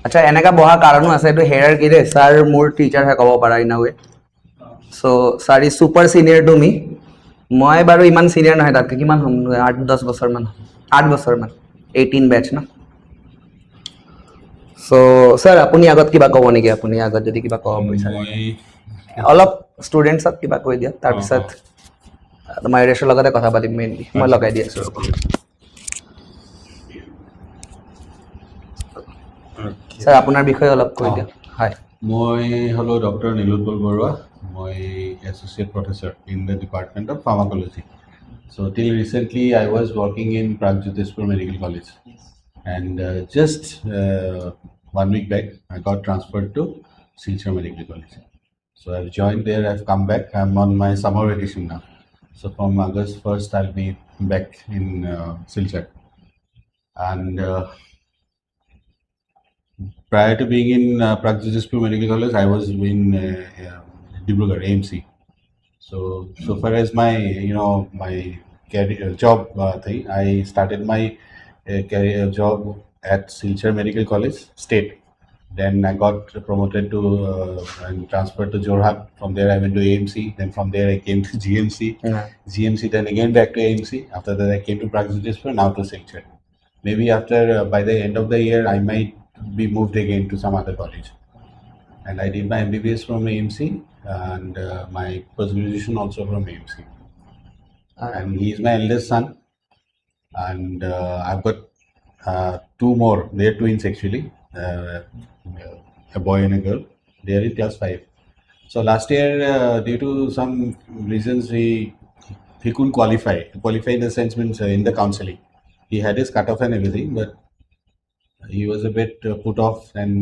আচ্ছা এনেকা বহা কাৰণো আছে এইটো হেয়াৰকি দে ছাৰ মোৰ টিচাৰহে ক'ব পাৰা in a way so' sir is super senior to me মই বাৰু ইমান চিনিয়ৰ নহয় তাতকৈ কিমান হ'ম 8-10 বছৰমান 8 বছৰমান 18 বেটচ ন চ' ছাৰ আপুনি আগত কিবা ক'ব নেকি আপুনি আগত যদি কিবা ক'ব বিচাৰে মই অলপ ষ্টুডেণ্টছক কিবা কৈ দিয়ক তাৰপিছত ময়ূৰেশৰ লগতে কথা পাতিম মেইনলি মই লগাই দি আছোঁ ৰ'ব ছাৰ আপোনাৰ বিষয়ে অলপ কৈ দিয়ক হয় মই হলো ডক্টৰ নীলোৎপল বৰুৱা মই associate professor in the department of pharmacology so' till recently I was working in Pragjyotishpur medical college and just 1 week back I got transferred to Silchar Medical College. So I've joined there, I've come back, I'm on my summer vacation now. So from August 1st I'll be back in Silchar. And prior to being in Pragjyotispur Medical College, I was in Dibrugarh AMC. So far as my my career job thing, I started my career job at Silchar Medical College State. Then I got promoted to and transferred to Jorhat. From there I went to AMC. Then from there I came to GMC. GMC then again back to AMC. After that I came to Pragjyotispur, now to Silchar. Maybe after by the end of the year I might be moved again to some other college. And I did my MBBS from AMC and my post-graduation also from AMC. And he is my eldest son. And I've got 2 more. They're twins actually, a boy and a girl. They are in class 5. So last year, due to some reasons, he couldn't qualify. Qualify in the sense means in the counseling. He had his cutoff and everything, but he was a bit put off, and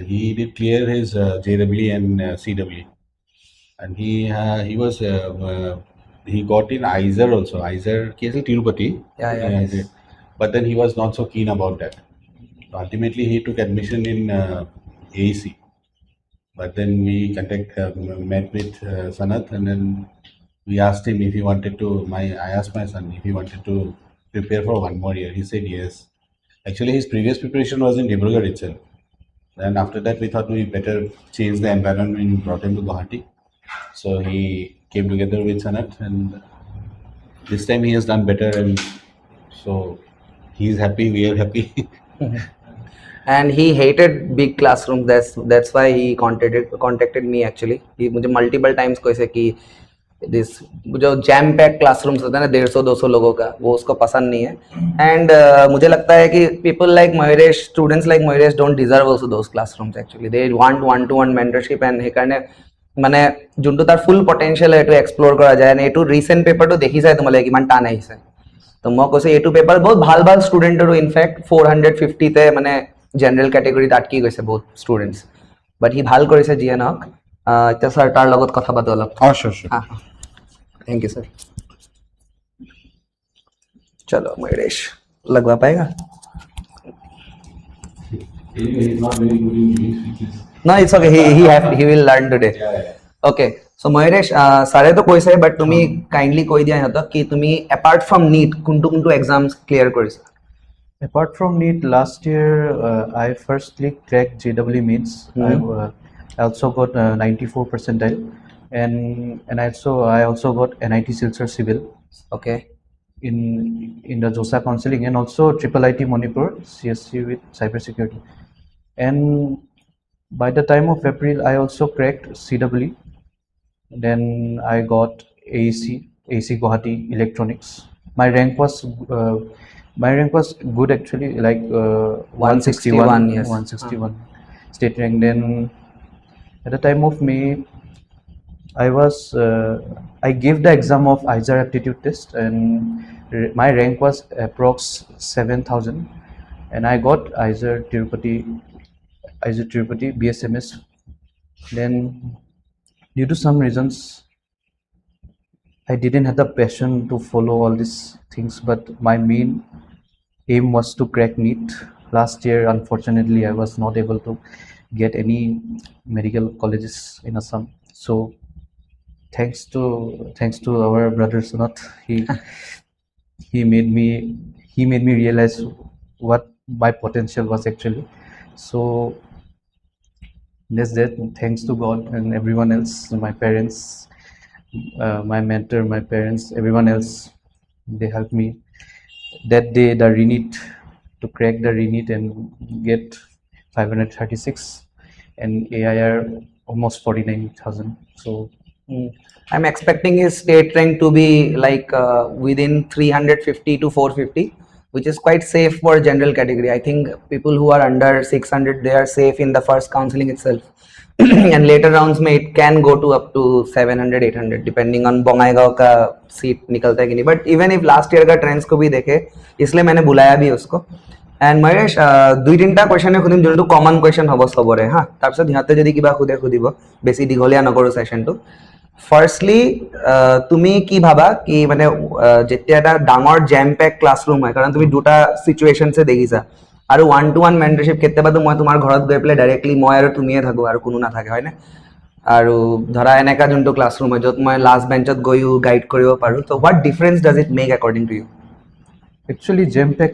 he did clear his JW and CW, and he was he got in ISER also. ISER KSL Tirupati. Yeah. But then he was not so keen about that. So ultimately, he took admission in AEC. But then we met with Sanath, and then we asked him if he wanted to. I asked my son if he wanted to prepare for 1 more year. He said yes. Actually, his previous preparation was in Dibrugarh itself. Then after that, we thought we better change the environment and brought him to Guwahati. So he came together with Sanath, and this time he has done better, and so he's happy. We are happy. And he hated big classrooms. That's why he contacted me actually. He मुझे multiple times कैसे कि this जो jam packed classrooms होता है ना 150-200 लोगों का वो उसको पसंद नहीं है and मुझे लगता है कि people like Mayuresh, students like Mayuresh don't deserve also those classrooms actually. They want one-to-one mentorship and সেইকাৰণে মানে যোনটো তাৰ ফুল পটেনশিয়েল এইটো এক্সপ্লোৰ কৰা যায় আৰু এইটো ৰিসেন্ট পেপাৰটো দেখি চাই তোমালে কিমান টান আহিছে তো মই কৈছো এইটো পেপাৰ বহুত ভাল ভাল ষ্টুডেণ্টৰো ইনফেক্ট 450 তে মানে জেনাৰেল কেটেগৰীত আটকি গৈছে বহুত ষ্টুডেণ্টছ বাট হি ভাল কৰিছে যিয়ে নহওক এতিয়া ছাৰ তাৰ লগত কথা পাতো অলপ Sure. थैंक यू सर चलो मयूरेश लगवा पाएगा He's not very good in English, which is No, it's okay. He will learn today. yeah. Okay. So Mayuresh, सारे तो কৈছে but তুমি kindly কৈ দিয়া হতো কি তুমি apart from NEET কোনটো exams clear কৰিছা Apart from NEET, last year I firstly cracked JW Mains. I also got 94 percentile, and I also got NIT Silchar Civil okay in the JOSA counseling, and also IIIT Manipur CSC with cybersecurity. And by the time of April, I also cracked CW. Then I got AEC Guwahati Electronics. My rank was good actually, like 161, yes. 161 state rank. Then at the time of May, I gave the exam of ISER aptitude test, and my rank was approx 7,000, and I got ISER Tirupati BSMS. Then due to some reasons, I didn't have the passion to follow all these things, but my main aim was to crack NEET. Last year, unfortunately, I was not able to get any medical colleges in Assam. So thanks to our brother Sanath, he made me realize what my potential was actually. So that's that. Thanks to God and everyone else, my parents, my mentor, my parents, everyone else, they helped me that day, the renit, to crack the renit and get 536 and AIR almost 49,000. So I'm expecting his state rank to be like within 350 to 450, which is quite safe for general category. I think people who are under 600, they are safe in the first counseling itself. And later rounds में it can go to up to 700 800 depending on Bongaigaon का seat निकलता है कि नहीं. But even if last year का trends को भी देखे, इसलिए मैंने बुलाया भी उसको. And মহেশ দুই তিনিটা কুৱেশ্যনে সুধিম যোনটো কমন কুৱেশ্যন হ'ব চবৰে হা, তাৰপিছত সিহঁতে যদি কিবা সুধিব, বেছি দীঘলীয়া নকৰোঁ ছেশ্যনটো. ফাৰ্ষ্টলি তুমি কি ভাবা কি মানে যেতিয়া এটা ডাঙৰ জেম পেক ক্লাছৰুম হয়, কাৰণ তুমি দুটা চিটুৱেশ্যনছে দেখিছা, আৰু 1-to-1 মেণ্টৰশ্বিপ কেতিয়াবাতো মই তোমাৰ ঘৰত গৈ পেলাই ডাইৰেক্টলি মই আৰু তুমিয়ে থাকোঁ আৰু কোনো নাথাকে হয়নে, আৰু ধৰা এনেকা যোনটো ক্লাছৰুম হয় য'ত মই লাষ্ট বেঞ্চত গৈও গাইড কৰিব পাৰোঁ. ত' what difference does it make according to you? actually jam pack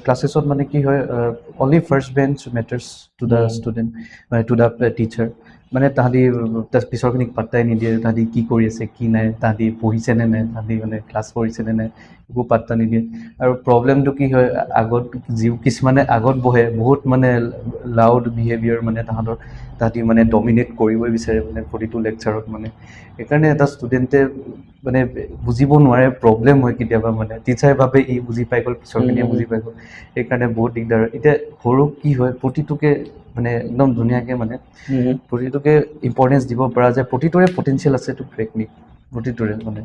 classes on মানে কি হয়, only first bench matters to the student, to the teacher. মানে তাহাঁতি পিছৰখিনিক পাত্তাই নিদিয়ে, তাহাঁতি কি কৰি আছে কি নাই, তাহাঁতি পঢ়িছেনে নাই, তাহাঁতি মানে ক্লাছ কৰিছেনে নাই, একো পাত্তা নিদিয়ে. আৰু প্ৰব্লেমটো কি হয়, আগত কিছুমানে আগত বহে, বহুত মানে লাউড বিহেভিয়াৰ, মানে তাহাঁতি মানে ডমিনেট কৰিবই বিচাৰে মানে প্ৰতিটো লেকচাৰত. মানে সেইকাৰণে এটা ষ্টুডেণ্টে মানে বুজিব নোৱাৰে, প্ৰব্লেম হয় কেতিয়াবা, মানে টিচাৰে ভাবে ই বুজি পাই গ'ল, পিছৰখিনিয়ে বুজি পাই গ'ল, সেইকাৰণে বহুত দিগদাৰ হয়. এতিয়া সৰু কি হয়, প্ৰতিটোকে মানে একদম ধুনীয়াকৈ মানে প্ৰতিটোকে ইম্পৰ্টেঞ্চ দিব পৰা যায়, প্ৰতিটোৰে পটেঞ্চিয়েল আছে টু টেকনিক, প্ৰতিটোৰে মানে.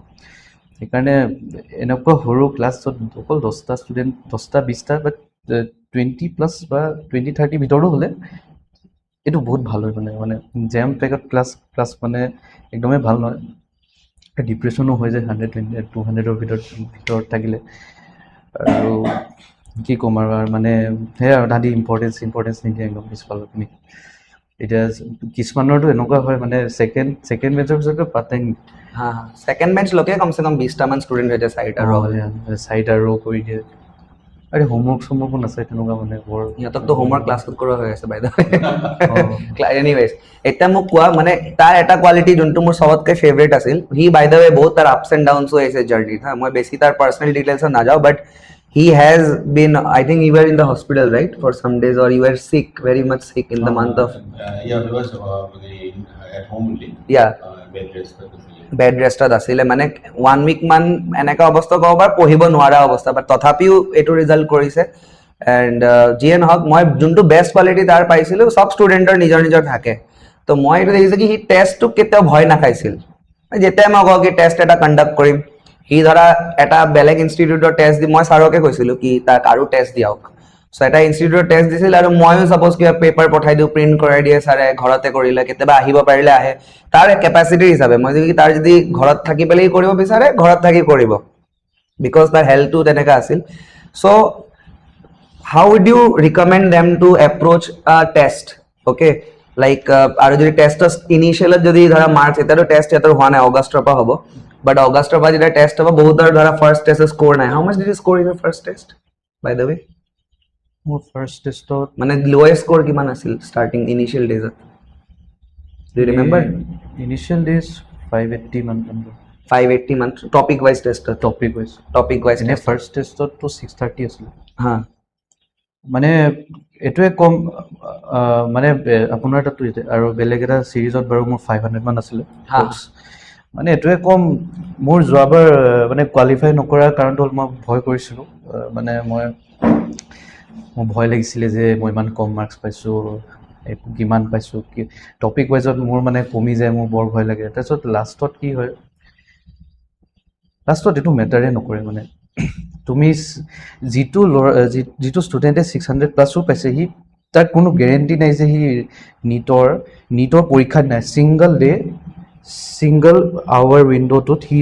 সেইকাৰণে এনেকুৱা সৰু ক্লাছত অকল 10টা ষ্টুডেণ্ট, 10টা 20টা বাট 20+ বা 20-30 ভিতৰতো হ'লে এইটো বহুত ভাল হয়. মানে জেম পেকত ক্লাছ মানে একদমেই ভাল নহয়, ডিপ্ৰেশ্যনো হৈ যায় 100-200ৰ ভিতৰত থাকিলে. আৰু কি ক'ম আৰু মানে সেয়াই আৰু, তাহাঁতি ইম্পৰ্টেঞ্চ নিদিয়ে একদম পিছফালৰখিনি. এতিয়া কিছুমানৰতো এনেকুৱা হয় মানে ছেকেণ্ড বেঞ্চৰ পিছততো পাত্তাই নিদিয়ে, হা হা, ছেকেণ্ড বেঞ্চ লৈকে কমচে কম 20টামান ষ্টুডেণ্ট হৈ যায়, 4টা ৰ' চাৰিটা ৰ' কৰি দিয়ে. আৰে হোমৱৰ্কো নাচায় তেনেকুৱা, মানে বৰ সিহঁতকতো হোমৱৰ্ক ক্লাছত কৰোৱা হৈ আছে বাই দ্য ৱে. এনিৱেজ, এতিয়া মোক কোৱা মানে তাৰ এটা কোৱালিটি যোনটো মোৰ চবতকৈ ফেভৰেট আছিল, সি বাই দ্য ৱে বহুত তাৰ আপছ এণ্ড ডাউনছো আহিছে জাৰ্ণিত হা, মই বেছি তাৰ পাৰ্চনেল ডিটেইলছত নাযাওঁ, বাট he has been, I think you were in the hospital right for some days, or you were sick, very much sick in the month of yeah, he was at home only. Yeah, bed rest. Bed ৰেষ্টত আছিলে, মানে 1 week মান এনেকুৱা অৱস্থা ক'ব পাৰ, পঢ়িব নোৱাৰা অৱস্থা, বাট তথাপিও এইটো ৰিজাল্ট কৰিছে. এণ্ড যিয়ে নহওক, মই যোনটো বেষ্ট কোৱালিটি তাৰ পাইছিলোঁ, চব ষ্টুডেণ্টৰ নিজৰ থাকে. তো মই এইটো দেখিছোঁ কি সি টেষ্টটোক কেতিয়াও ভয় নাখাইছিল. যেতিয়াই মই কওঁ কি টেষ্ট এটা কণ্ডাক্ট কৰিম, সি ধৰা এটা বেলেগ ইনষ্টিটিউটৰ টেষ্ট দি, মই ছাৰকে কৈছিলোঁ কি তাক আৰু টেষ্ট দিয়ক. চ' এটা ইনষ্টিটিউটৰ টেষ্ট দিছিল, আৰু ময়ো ছাপ'জ কিবা পেপাৰ পঠাই দিওঁ, প্ৰিণ্ট কৰাই দিয়ে ছাৰে, ঘৰতে কৰিলে, কেতিয়াবা আহিব পাৰিলে আহে, তাৰ কেপাচিটিৰ হিচাপে. মই যদি তাৰ যদি ঘৰত থাকি পেলাই কৰিব বিচাৰে, ঘৰত থাকি কৰিব, বিকজ তাৰ হেল্থটো তেনেকুৱা আছিল. So' how would you recommend them to approach a test? Okay, like আৰু যদি টেষ্টৰ ইনিচিয়েলত যদি ধৰা মাৰ্কছ, এতিয়াতো টেষ্ট সিহঁতৰ হোৱা নাই, অগষ্টৰ পৰা হ'ব, বাট অগষ্টৰ পৰা যেতিয়া টেষ্ট হ'ব, বহুতৰ ধৰা ফাৰ্ষ্ট টেষ্টৰ স্ক'ৰ নাই. How much did you score in first test by the way? মোৰ ফাৰ্ষ্ট টেষ্টত মানে লোৱেষ্ট স্ক'ৰ কিমান আছিল ষ্টাৰ্টিং ইনিচিয়েল ডেজত? Do you remember? Initial days 580 মান, 580 মান টপিক ৱাইজ টেষ্টত? টপিক ৱাইজ এনে ফাৰ্ষ্ট টেষ্টততো 630 আছিলে. হা, মানে এইটোৱে কম, মানে আপোনাৰ তাতো আৰু বেলেগ এটা ছিৰিজত বাৰু মোৰ 500 মান আছিলে. মানে এইটোৱে কম. মোৰ যোৱাবাৰ মানে কোৱালিফাই নকৰাৰ কাৰণটো হ'ল মই ভয় কৰিছিলোঁ, মানে মোৰ ভয় লাগিছিলে যে মই ইমান কম মাৰ্কছ পাইছোঁ, কিমান পাইছোঁ, কি টপিক ৱাইজত মোৰ মানে কমি যায়, মোৰ বৰ ভয় লাগে. তাৰপিছত লাষ্টত কি হয়, লাষ্টত এইটো মেটাৰে নকৰে. মানে তুমি যিটো ষ্টুডেণ্টে 600+ পাইছে, সি তাৰ কোনো গেৰেণ্টি নাই যে সি নিটৰ পৰীক্ষাত নাই, ছিংগল আৱাৰ উইণ্ড'টোত সি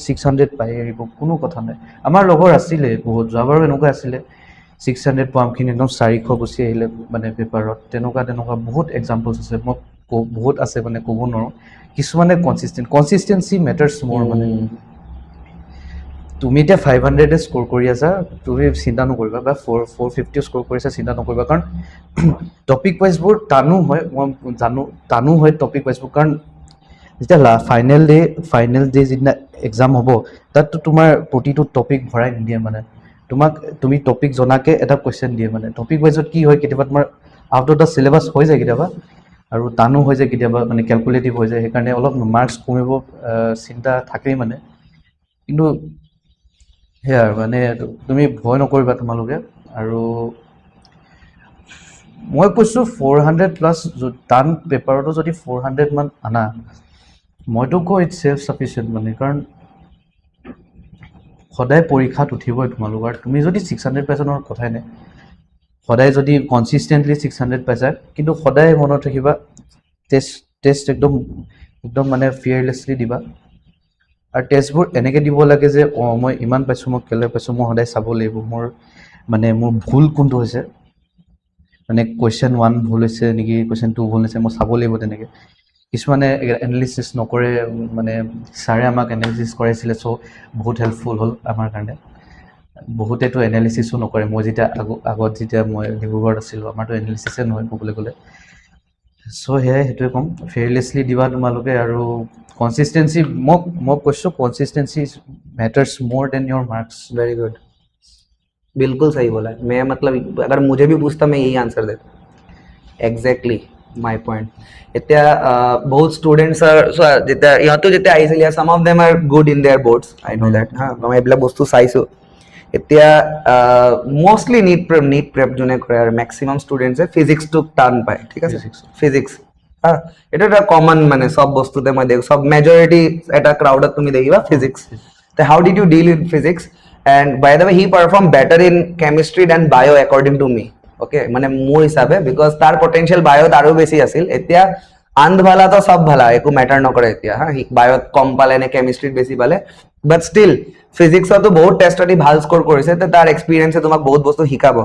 600 পাই আহিব, কোনো কথা নাই. আমাৰ লগৰ আছিলে বহুত, যোৱাবাৰো এনেকুৱা আছিলে, 600 পোৱামখিনি একদম 400 গুচি আহিলে মানে পেপাৰত. তেনেকুৱা বহুত এক্সাম্পলছ আছে, মই বহুত আছে মানে ক'ব নোৱাৰোঁ. কিছুমানে কনচিষ্টেঞ্চি মেটাৰ্ছ মোৰ মানে. তুমি এতিয়া 500 স্ক'ৰ কৰি আছা, তুমি চিন্তা নকৰিবা, বা 450 স্ক'ৰ কৰিছা চিন্তা নকৰিবা, কাৰণ টপিক ৱাইজবোৰ টানো হয়, মই জানো টানো হয় টপিক ৱাইজবোৰ, কাৰণ যেতিয়া ফাইনেল ডে যিদিনা এক্সাম হ'ব, তাততো তোমাৰ প্ৰতিটো টপিক ভৰাই নিদিয়ে মানে, তুমি টপিক জনাকে এটা কুৱেশ্যন দিয়ে মানে, টপিক ৱাইজত কি হয় কেতিয়াবা তোমাৰ আউট অফ দ্য চিলেবাছ হৈ যায় কেতিয়াবা, আৰু টানো হৈ যায় কেতিয়াবা, মানে কেলকুলেটিভ হৈ যায়, সেইকাৰণে অলপ মাৰ্কছ কমিব চিন্তা থাকেই মানে। কিন্তু সেয়া আৰু মানে তুমি ভয় নকৰিবা তোমালোকে। আৰু মই কৈছোঁ 400+ টান পেপাৰতো যদি 400 মান আনা, মইতো কওঁ ইটছ ছেল্ফ ছাফিচিয়েণ্ট মানে, কাৰণ সদায় পৰীক্ষাত উঠিবই তোমালোকৰ, আৰু তুমি যদি 600 পাইছা নহয় কথাই নাই, সদায় যদি কনচিষ্টেণ্টলি 600 পাইছা, কিন্তু সদায় মনত ৰাখিবা টেষ্ট একদম মানে ফিয়াৰলেছলি দিবা, আৰু টেষ্টবোৰ এনেকৈ দিব লাগে যে মই ইমান পাইছোঁ, মই কেলৈ পাইছোঁ, মই সদায় চাব লাগিব মোৰ ভুল কোনটো হৈছে, মানে কুৱেশ্যন 1 ভুল হৈছে নেকি, কুৱেশ্যন 2 ভুল হৈছে, মই চাব লাগিব তেনেকৈ। কিছুমানে এনালিচিছ নকৰে, মানে ছাৰে আমাক এনালিচিছ কৰাইছিলে, চ' বহুত হেল্পফুল হ'ল আমাৰ কাৰণে। বহুতেতো এনালিচিছো নকৰে, মই যেতিয়া আগত যেতিয়া মই ডিব্ৰুগড়ত আছিলোঁ, আমাৰতো এনালিচিছে নহয় ক'বলৈ গ'লে। চ' সেইটোৱে ক'ম, ফেয়াৰলেছলি দিবা তোমালোকে, আৰু কনচিষ্টেঞ্চি, মই কৈছোঁ consistency matters more than your marks. Very good, बिल्कुल सही बोला है। मैं मतलब अगर मुझे भी पूछता मैं यही आंसर देता, एग्जैक्टली माय पॉइंट। এতিয়া বহুত ষ্টুডেণ্টছ যেতিয়া ইহঁতো যেতিয়া আহিছিল, ইয়াৰ some of them are good in their boards, I know that, হা, মই এইবিলাক বস্তু চাইছোঁ। এতিয়া মষ্টলি নীট প্ৰেপ যোনে কৰে, আৰু মেক্সিমাম ষ্টুডেণ্টছে ফিজিক্সটোক টান পায়, ঠিক আছে, ফিজিক্স, হা, এইটো এটা কমন মানে চব বস্তুতে মই দেখো, চব মেজৰিটি এটা ক্ৰাউডত তুমি দেখিবা physics. How did you deal in physics? And by the way, he performed better in chemistry than bio according to me. Okay, মানে মোৰ হিচাপে, because তাৰ potential biot আৰু বেছি আছিল। এতিয়া আন্ধ ভালা তো সব ভালা, একো মেটাৰ নকৰে এতিয়া, হা, biot কম পালে নে কেমিষ্ট্ৰিত বেছি পালে, বাট ষ্টিল ফিজিক্সতো বহুত টেষ্টত ভাল স্ক'ৰ কৰিছে, তাৰ এক্সপিৰিয়েঞ্চে তোমাক বহুত বস্তু শিকাব।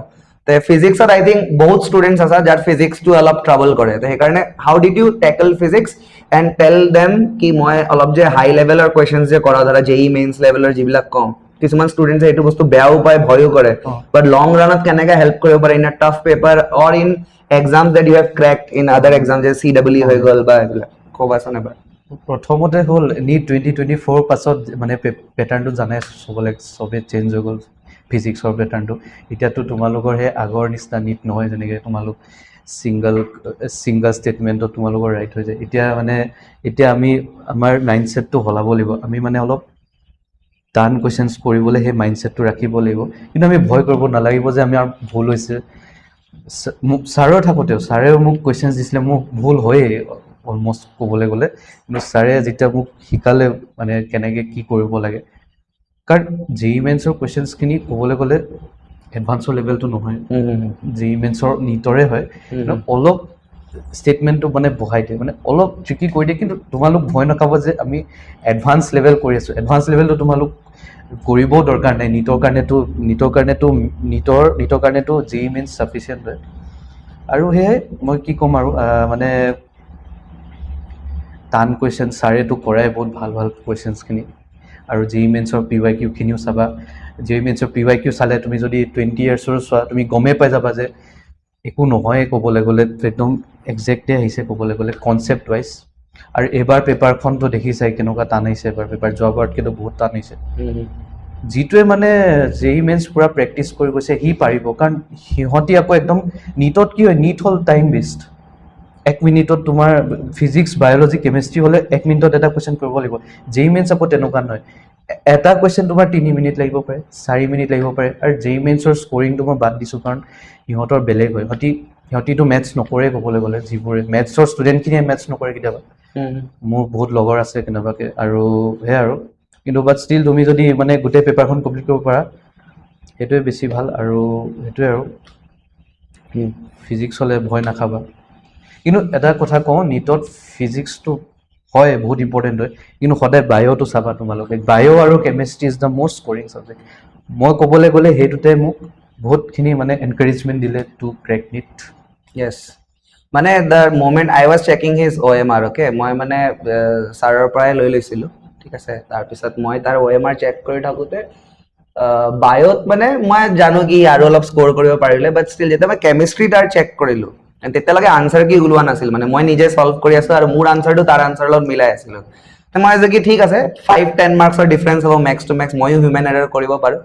ফিজিক্সত আই থিংক বহুত ষ্টুডেণ্টছ আছে যাৰ ফিজিক্সটো অলপ ট্ৰাবল কৰে, সেইকাৰণে how did you tackle physics and tell them কি মই অলপ যে হাই লেভেলৰ কুৱেশ্যনছ যে কৰা, ধৰা JEE মেইনছ লেভেলৰ যিবিলাক কওঁ, কিছুমান ষ্টুডেণ্টছে এইটো বস্তু বেয়াও পায়, ভয়ো কৰে, বাট লং ৰানত কেনেকৈ হেল্প কৰিব পাৰে in a tough paper or in exam that you have cracked in other exam, যে CWE হৈ গ'ল বা এইবিলাক, ক'বাচোন এবাৰ। প্ৰথমতে হ'ল নীট 2024 পাছত মানে পেটাৰ্ণটো জানাই, চবে চেঞ্জ হৈ গ'ল ফিজিক্সৰ পেটাৰ্ণটো। এতিয়াতো তোমালোকৰ সেই আগৰ নিচিনা নীট নহয়, যেনেকৈ তোমালোক ছিংগল ষ্টেটমেণ্টত তোমালোকৰ ৰাইট হৈ যায়। এতিয়া আমি আমাৰ মাইণ্ডছেটটো সলাব লাগিব, আমি মানে অলপ টান কুৱেশ্যনছ কৰিবলৈ সেই মাইণ্ডছেটটো ৰাখিব লাগিব, কিন্তু আমি ভয় কৰিব নালাগিব যে আমাৰ ভুল হৈছে। ছাৰৰ থাকোঁতেও ছাৰেও মোক কুৱেশ্যনছ দিছিলে, মোক ভুল হয়েই অলমষ্ট ক'বলৈ গ'লে, কিন্তু ছাৰে যেতিয়া মোক শিকালে মানে কেনেকৈ কি কৰিব লাগে, কাৰণ JEE মেইনছৰ কুৱেশ্যনছখিনি ক'বলৈ গ'লে এডভান্সৰ লেভেলটো নহয়, JEE মেইনছৰ নীটৰে হয়, অলপ ষ্টেটমেণ্টটো মানে বহাই দিয়ে, মানে অলপ ট্ৰিকি কৰি দিয়ে, কিন্তু তোমালোক ভয় নাখাব যে আমি এডভান্স লেভেল কৰি আছোঁ। এডভান্স লেভেলটো তোমালোক কৰিবও দৰকাৰ নাই, নীটৰ কাৰণেতো JEE মেইনছ ছাফিচিয়েণ্ট হয়। আৰু সেয়াই মই কি ক'ম আৰু, মানে টান কুৱেশ্যন ছাৰেতো কৰাই বহুত ভাল কুৱেশ্যনছখিনি, আৰু JEE মেইনছৰ PYQখিনিও চাবা। JEE মেইনছৰ PYQ চালে তুমি যদি 20 ইয়াৰ্ছৰ চোৱা, তুমি গমেই পাই যাবা যে একো নহয় ক'বলৈ গ'লে, একদম একজেক্টে আহিছে ক'বলৈ গ'লে কনচেপ্ট ৱাইজ। আৰু এইবাৰ পেপাৰখনতো দেখিছাই কেনেকুৱা টান আহিছে, এবাৰ পেপাৰ যোৱাবাৰতকৈতো বহুত টান আহিছে। যিটোৱে মানে JEE মেইনছ পূৰা প্ৰেক্টিচ কৰি গৈছে সি পাৰিব, কাৰণ সিহঁতি আকৌ একদম নীটত কি হয়, নীট হ'ল টাইম ৱেষ্ট। 1 মিনিটত তোমাৰ ফিজিক্স, বায়'লজি, কেমেষ্ট্ৰি হ'লে 1 মিনিটত এটা কুৱেশ্যন কৰিব লাগিব। JEE মেইনছ আকৌ তেনেকুৱা নহয়, এটা কুৱেশ্যন তোমাৰ 3 মিনিট লাগিব পাৰে, 4 মিনিট লাগিব পাৰে। আৰু JEE মেইনছৰ স্ক'ৰিংটো মই বাদ দিছোঁ, কাৰণ সিহঁতৰ বেলেগ হয়, সিহঁতিতো মেথছ নকৰে ক'বলৈ গ'লে, যিবোৰে মেথছৰ ষ্টুডেণ্টখিনিয়ে মেথছ নকৰে কেতিয়াবা, মোৰ বহুত লগৰ আছে কেনেবাকৈ, আৰু সেয়াই আৰু। কিন্তু বাট ষ্টিল তুমি যদি মানে গোটেই পেপাৰখন কমপ্লিট কৰিব পাৰা সেইটোৱে বেছি ভাল। আৰু সেইটোৱে আৰু ফিজিক্স হ'লে ভয় নাখাবা। কিন্তু এটা কথা কওঁ, নীটত ফিজিক্সটো হয় বহুত ইম্পৰ্টেণ্ট হয়, কিন্তু সদায় বায়'টো চাবা তোমালোকে। বায়' আৰু chemistry is the most scoring subject. মই ক'বলৈ গ'লে সেইটোতে মোক বহুতখিনি মানে এনকাৰেজমেণ্ট দিলে টু ক্ৰেক নীট। য়েছ, মানে the moment I was checking his OMR, okay, মই মানে ছাৰৰ পৰাই লৈ লৈছিলোঁ, ঠিক আছে। তাৰপিছত মই তাৰ OMR চেক কৰি থাকোঁতে বায়'ত মানে মই জানো কি আৰু অলপ স্ক'ৰ কৰিব পাৰিলে বাট ষ্টিল যেতিয়া মই কেমিষ্ট্ৰি তাৰ চেক কৰিলো তেতিয়ালৈকে আনচাৰ কি ওলোৱা নাছিল মানে মই নিজে চল্ভ কৰি আছো আৰু মোৰ আনচাৰটো তাৰ আনচাৰৰ লগত মিলাই আছিলো মই যে কি ঠিক আছে 5-10 মাৰ্কছৰ ডিফাৰেঞ্চ হ'ব মেক্স টু মেক্স ময়ো হিউমেন এৰৰ কৰিব পাৰো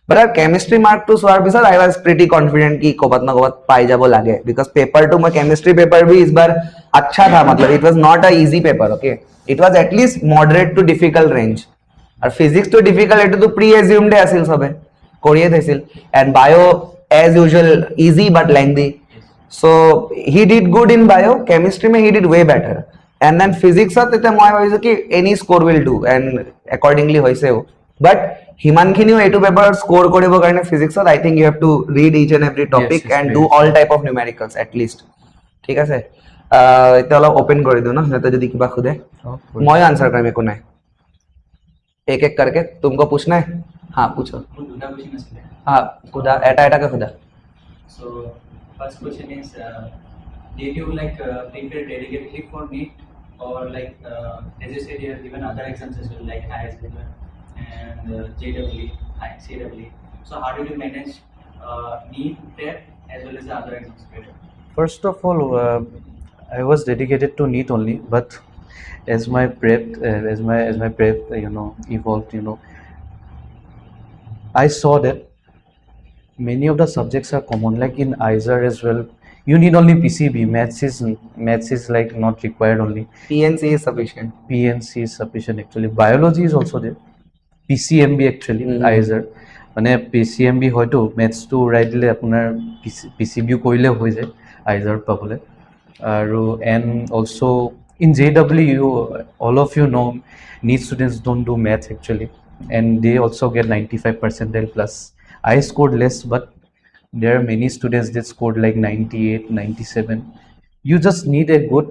বাট আৰু কেমিষ্ট্ৰি মাৰ্কটো চোৱাৰ পিছত আই ৱাজ প্ৰিটি কনফিডেন্ট কি ক'ৰবাত না ক'ৰবাত পাই যাব লাগে বিকজ পেপাৰটো মই কেমিষ্ট্ৰি পেপাৰ भी इस बार अच्छा था मतलब it was not a easy paper okay it was at least moderate to difficult range আৰু ফিজিক্সটো ডিফিকাল্ট এইটোতো প্ৰি এজিউমডে আছিল সবে কৰিয়ে থৈছিল and bio' as usual easy but lengthy so' he did good in bio' chemistry may he did way better and then ফিজিক্সত এতিয়া মই ভাবিছো কি any score will do and accordingly হৈছেও বাট সিমানখিনিও এইটো পেপাৰত স্ক'ৰ কৰিবৰ কাৰণে ফিজিক্সত I think you have to read each and every topic yes, and very do all type of numericals at least ঠিক আছে এতিয়া অলপ অপেন কৰি দিওঁ ন সিহঁতে যদি কিবা সোধে ময়ো আনচাৰ কৰিম একো নাই एक एक करके तुमको पूछना है हाँ पूछो দুটা question আছিলে हाँ खुदा एटा एटा का खुदा so first question is did you like prepare dedicatedly for NEET or like as you said you have given other exams as well like IISc and JEE CEE so how did you manage NEET prep as well as the other exams prep First of all, I was dedicated to NEET only, but as my prep, evolved, I saw that many of the subjects are common. Like in ISER as well, you need only PCB. Maths is like not required only. PNC is sufficient PNC is sufficient actually. Biology is also there. PCMB actually, ISER. মানে PCMB হয়তো মেথছটো উৰাই দিলে আপোনাৰ PCBও কৰিলে হৈ যায় আইজাৰ পাবলৈ আৰু and also' in JEE all of you know NEET students don't do math actually and they also get 95 percentile plus. I scored less but there are many students that scored like 98 97. You just need a good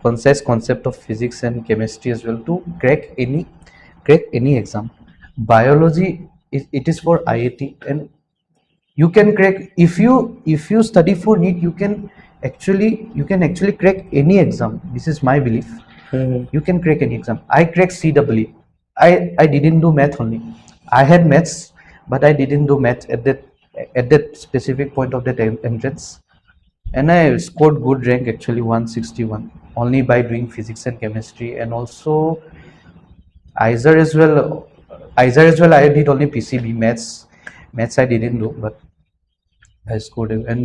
concise concept of physics and chemistry as well to crack any exam. Biology it is for IIT and you can crack if you study for NEET you can actually crack any exam. This is my belief. You can crack any exam. I cracked CEE. I didn't do math only. I had maths but I didn't do math at that specific point of that entrance and I scored good rank actually 161 only by doing physics and chemistry and also ISER as well I did only PCB. Maths I didn't do but I scored it. And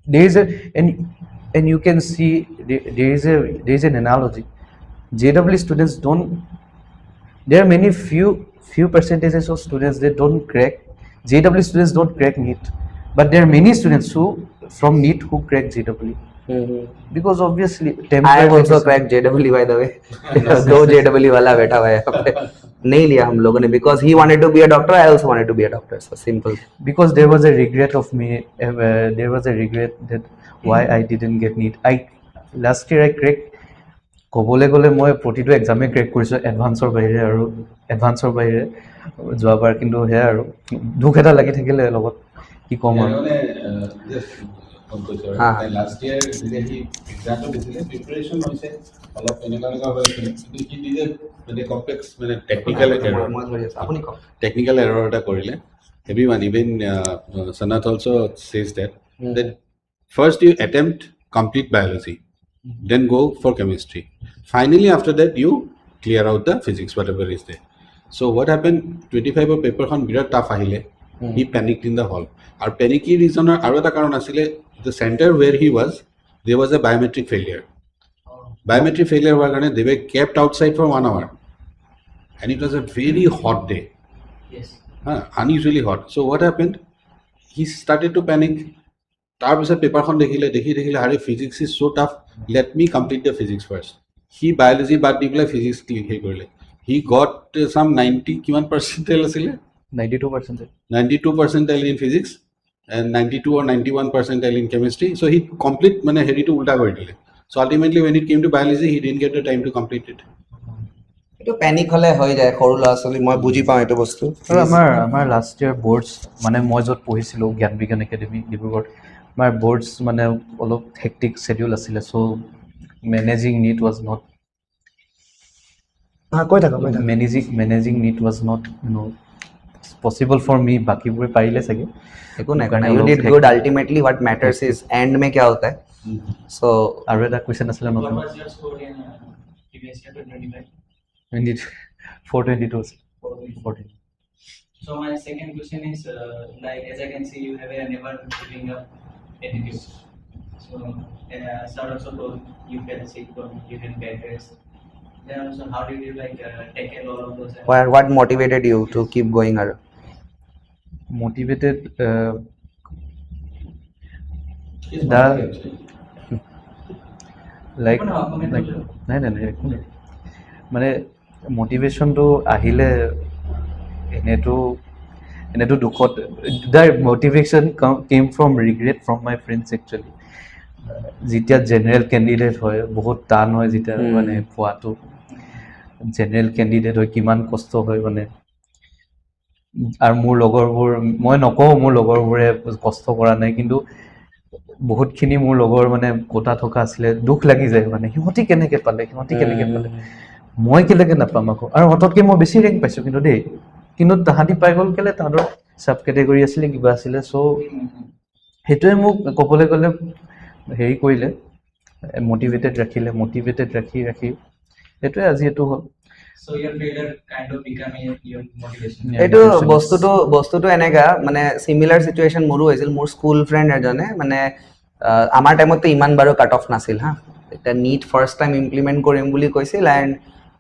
there is a and you can see there is an analogy. JEE students don't, there are many few percentages of students that don't crack. JEE students don't crack NEET but there are many students who from NEET who crack JEE because obviously I have also cracked JEE by the way दो JEE वाला बैठा हुआ है यहाँ पे नहीं लिया हम लोगों ने because he wanted to be a doctor I also wanted to be a doctor so simple because there was a regret of me there was a regret that why I didn't get NEET. Last year I cracked ক'বলৈ গ'লে মই প্ৰতিটো এক্সামে crack কৰিছোঁ এডভান্সৰ বাহিৰে যোৱাবাৰ কিন্তু সেয়া আৰু দুখ এটা লাগি থাকিলে লগত কি ক'ম আৰু লাষ্ট ইয়াৰ যেতিয়া সি এক্সামটো দিছিলে প্ৰিপেৰেশ্যন হৈছে অলপ এনেকুৱা হৈছিলে কিন্তু সি নিজে মানে কমপ্লেক্স মানে টেকনিকেল এৰৰ এটা কৰিলে এভৰিৱান ইভেন সনাথ অলছ' চেজ date first you attempt complete biology then go for chemistry finally after that you clear out the physics whatever is there so what happened 25 of paper khon birat tough ahile he panicked in the hall our panicky reason aru eta karon asile the center where he was there was a biometric failure war karone they were kept outside for 1 hour and it was a very hot day yes unusually hot so what happened he started to panic তাৰপিছত পেপাৰখন দেখিলে আৰে physics is so' tough let me complete the physics first see biology বাদ দি পেলাই physics হেৰি কৰিলে he got চাম 90 কিমান পাৰ্চেণ্টেজ আছিলে 92 percentage in physics and 92 or 91 percentile in chemistry so he complete মানে হেৰিটো উল্টা কৰি দিলে so ultimately when it came to biology he didn't get the time to complete it এইটো পেনিক হলে হৈ যায় সৰু ল'ৰা ছোৱালী মই বুজি পাওঁ এইটো বস্তু আৰু আমাৰ লাষ্ট ইয়াৰ বৰ্ডছ মানে মই য'ত পঢ়িছিলোঁ জ্ঞান বিজ্ঞান একাডেমি ডিব্ৰুগড় আমাৰ বৰ্ডছ মানে অলপ হেক্টিক শ্বেডিউল আছিলে চ' মেনেজিং NEET was not কৈ থাকক managing NEET was not possible for me, বাকীবোৰে পাৰিলে চাগে। একো নাই, সেইকাৰণে you অলপ did হেক- good. Ultimately what matters is end में क्या होता है. So আৰু এটা কুৱেশ্যন আছিলে What নতুন was your score in previous year 2025? 422 আছিল। 14. So my second question is, like as I can see, you have a never giving up attitude. So sir also told you fell sick, you didn't get rest. Then also, how did you like tackle all of those? what motivated you to keep going আৰু? motivated Yes, the- actually. Like একো নহয়, comment কৰিলেও। নাই একো নাই, মানে মটিভেশ্যনটো আহিলে এনেতো দুখত, the motivation chemo from regret from my friends actually. যেতিয়া জেনেৰেল কেণ্ডিডেট হয় বহুত টান হয়, যেতিয়া মানে পোৱাটো জেনেৰেল কেণ্ডিডেট হয় কিমান কষ্ট হয় মানে। আৰু মোৰ লগৰবোৰ, মই নকওঁ মোৰ লগৰবোৰে কষ্ট কৰা নাই, কিন্তু বহুতখিনি মোৰ লগৰ মানে কোটা থকা আছিলে, দুখ লাগি যায় মানে সিহঁতি কেনেকৈ পালে, মই কেনেকৈ নাপাম আকৌ। আৰু হঠাৎকৈ মই বেছি ৰেংক পাইছোঁ কিন্তু দেই, কিন্তু তাহাঁতি পাই গ'ল কেলৈ, তাহাঁতৰ চাব কেটেগৰী আছিলে, কিবা আছিলে। চ' সেইটোৱে মোক ক'বলৈ গ'লে হেৰি কৰিলে, মটিভেটেড ৰাখি সেইটোৱে আজি এইটো হ'ল। So your failure kind of become your motivation. Yeah. এইটো Motivation. বস্তুটো এনেকা মানে চিমিলাৰ চিটুৱেশ্যন মোৰো হৈছিল। মোৰ স্কুল ফ্ৰেণ্ড এজনে মানে আমাৰ টাইমততো ইমান বাৰু কাট অফ নাছিল হা, এতিয়া নীট ফাৰ্ষ্ট টাইম ইমপ্লিমেণ্ট কৰিম বুলি কৈছিল, and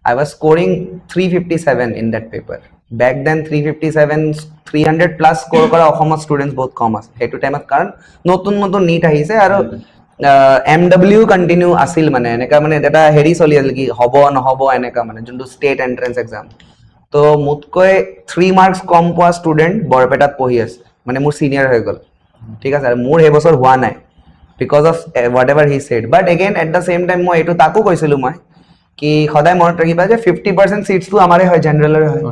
I was scoring 357 in that paper. Back then 357 300+ score কৰা অসমত ষ্টুডেণ্টছ বহুত কম আছে সেইটো টাইমত, কাৰণ নতুন নীট আহিছে আৰু MW কণ্টিনিউ আছিল মানে এনেকা, মানে এটা হেৰি চলি আছিল কি হ'ব নহ'ব এনেকা, মানে যোনটো ষ্টেট এণ্ট্ৰেঞ্চ এক্সাম। তো মোতকৈ 3 মাৰ্কছ কম পোৱা ষ্টুডেণ্ট বৰপেটাত পঢ়ি আছে, মানে মোৰ ছিনিয়ৰ হৈ গ'ল, ঠিক আছে। আৰু মোৰ সেইবছৰ হোৱা নাই because of whatever he said. But again at the same time মই এইটো তাকো কৈছিলোঁ মই কি সদায় মনত ৰাখিবা যে 50% ছিটছটো আমাৰে হয়, জেনেৰেলৰে হয়,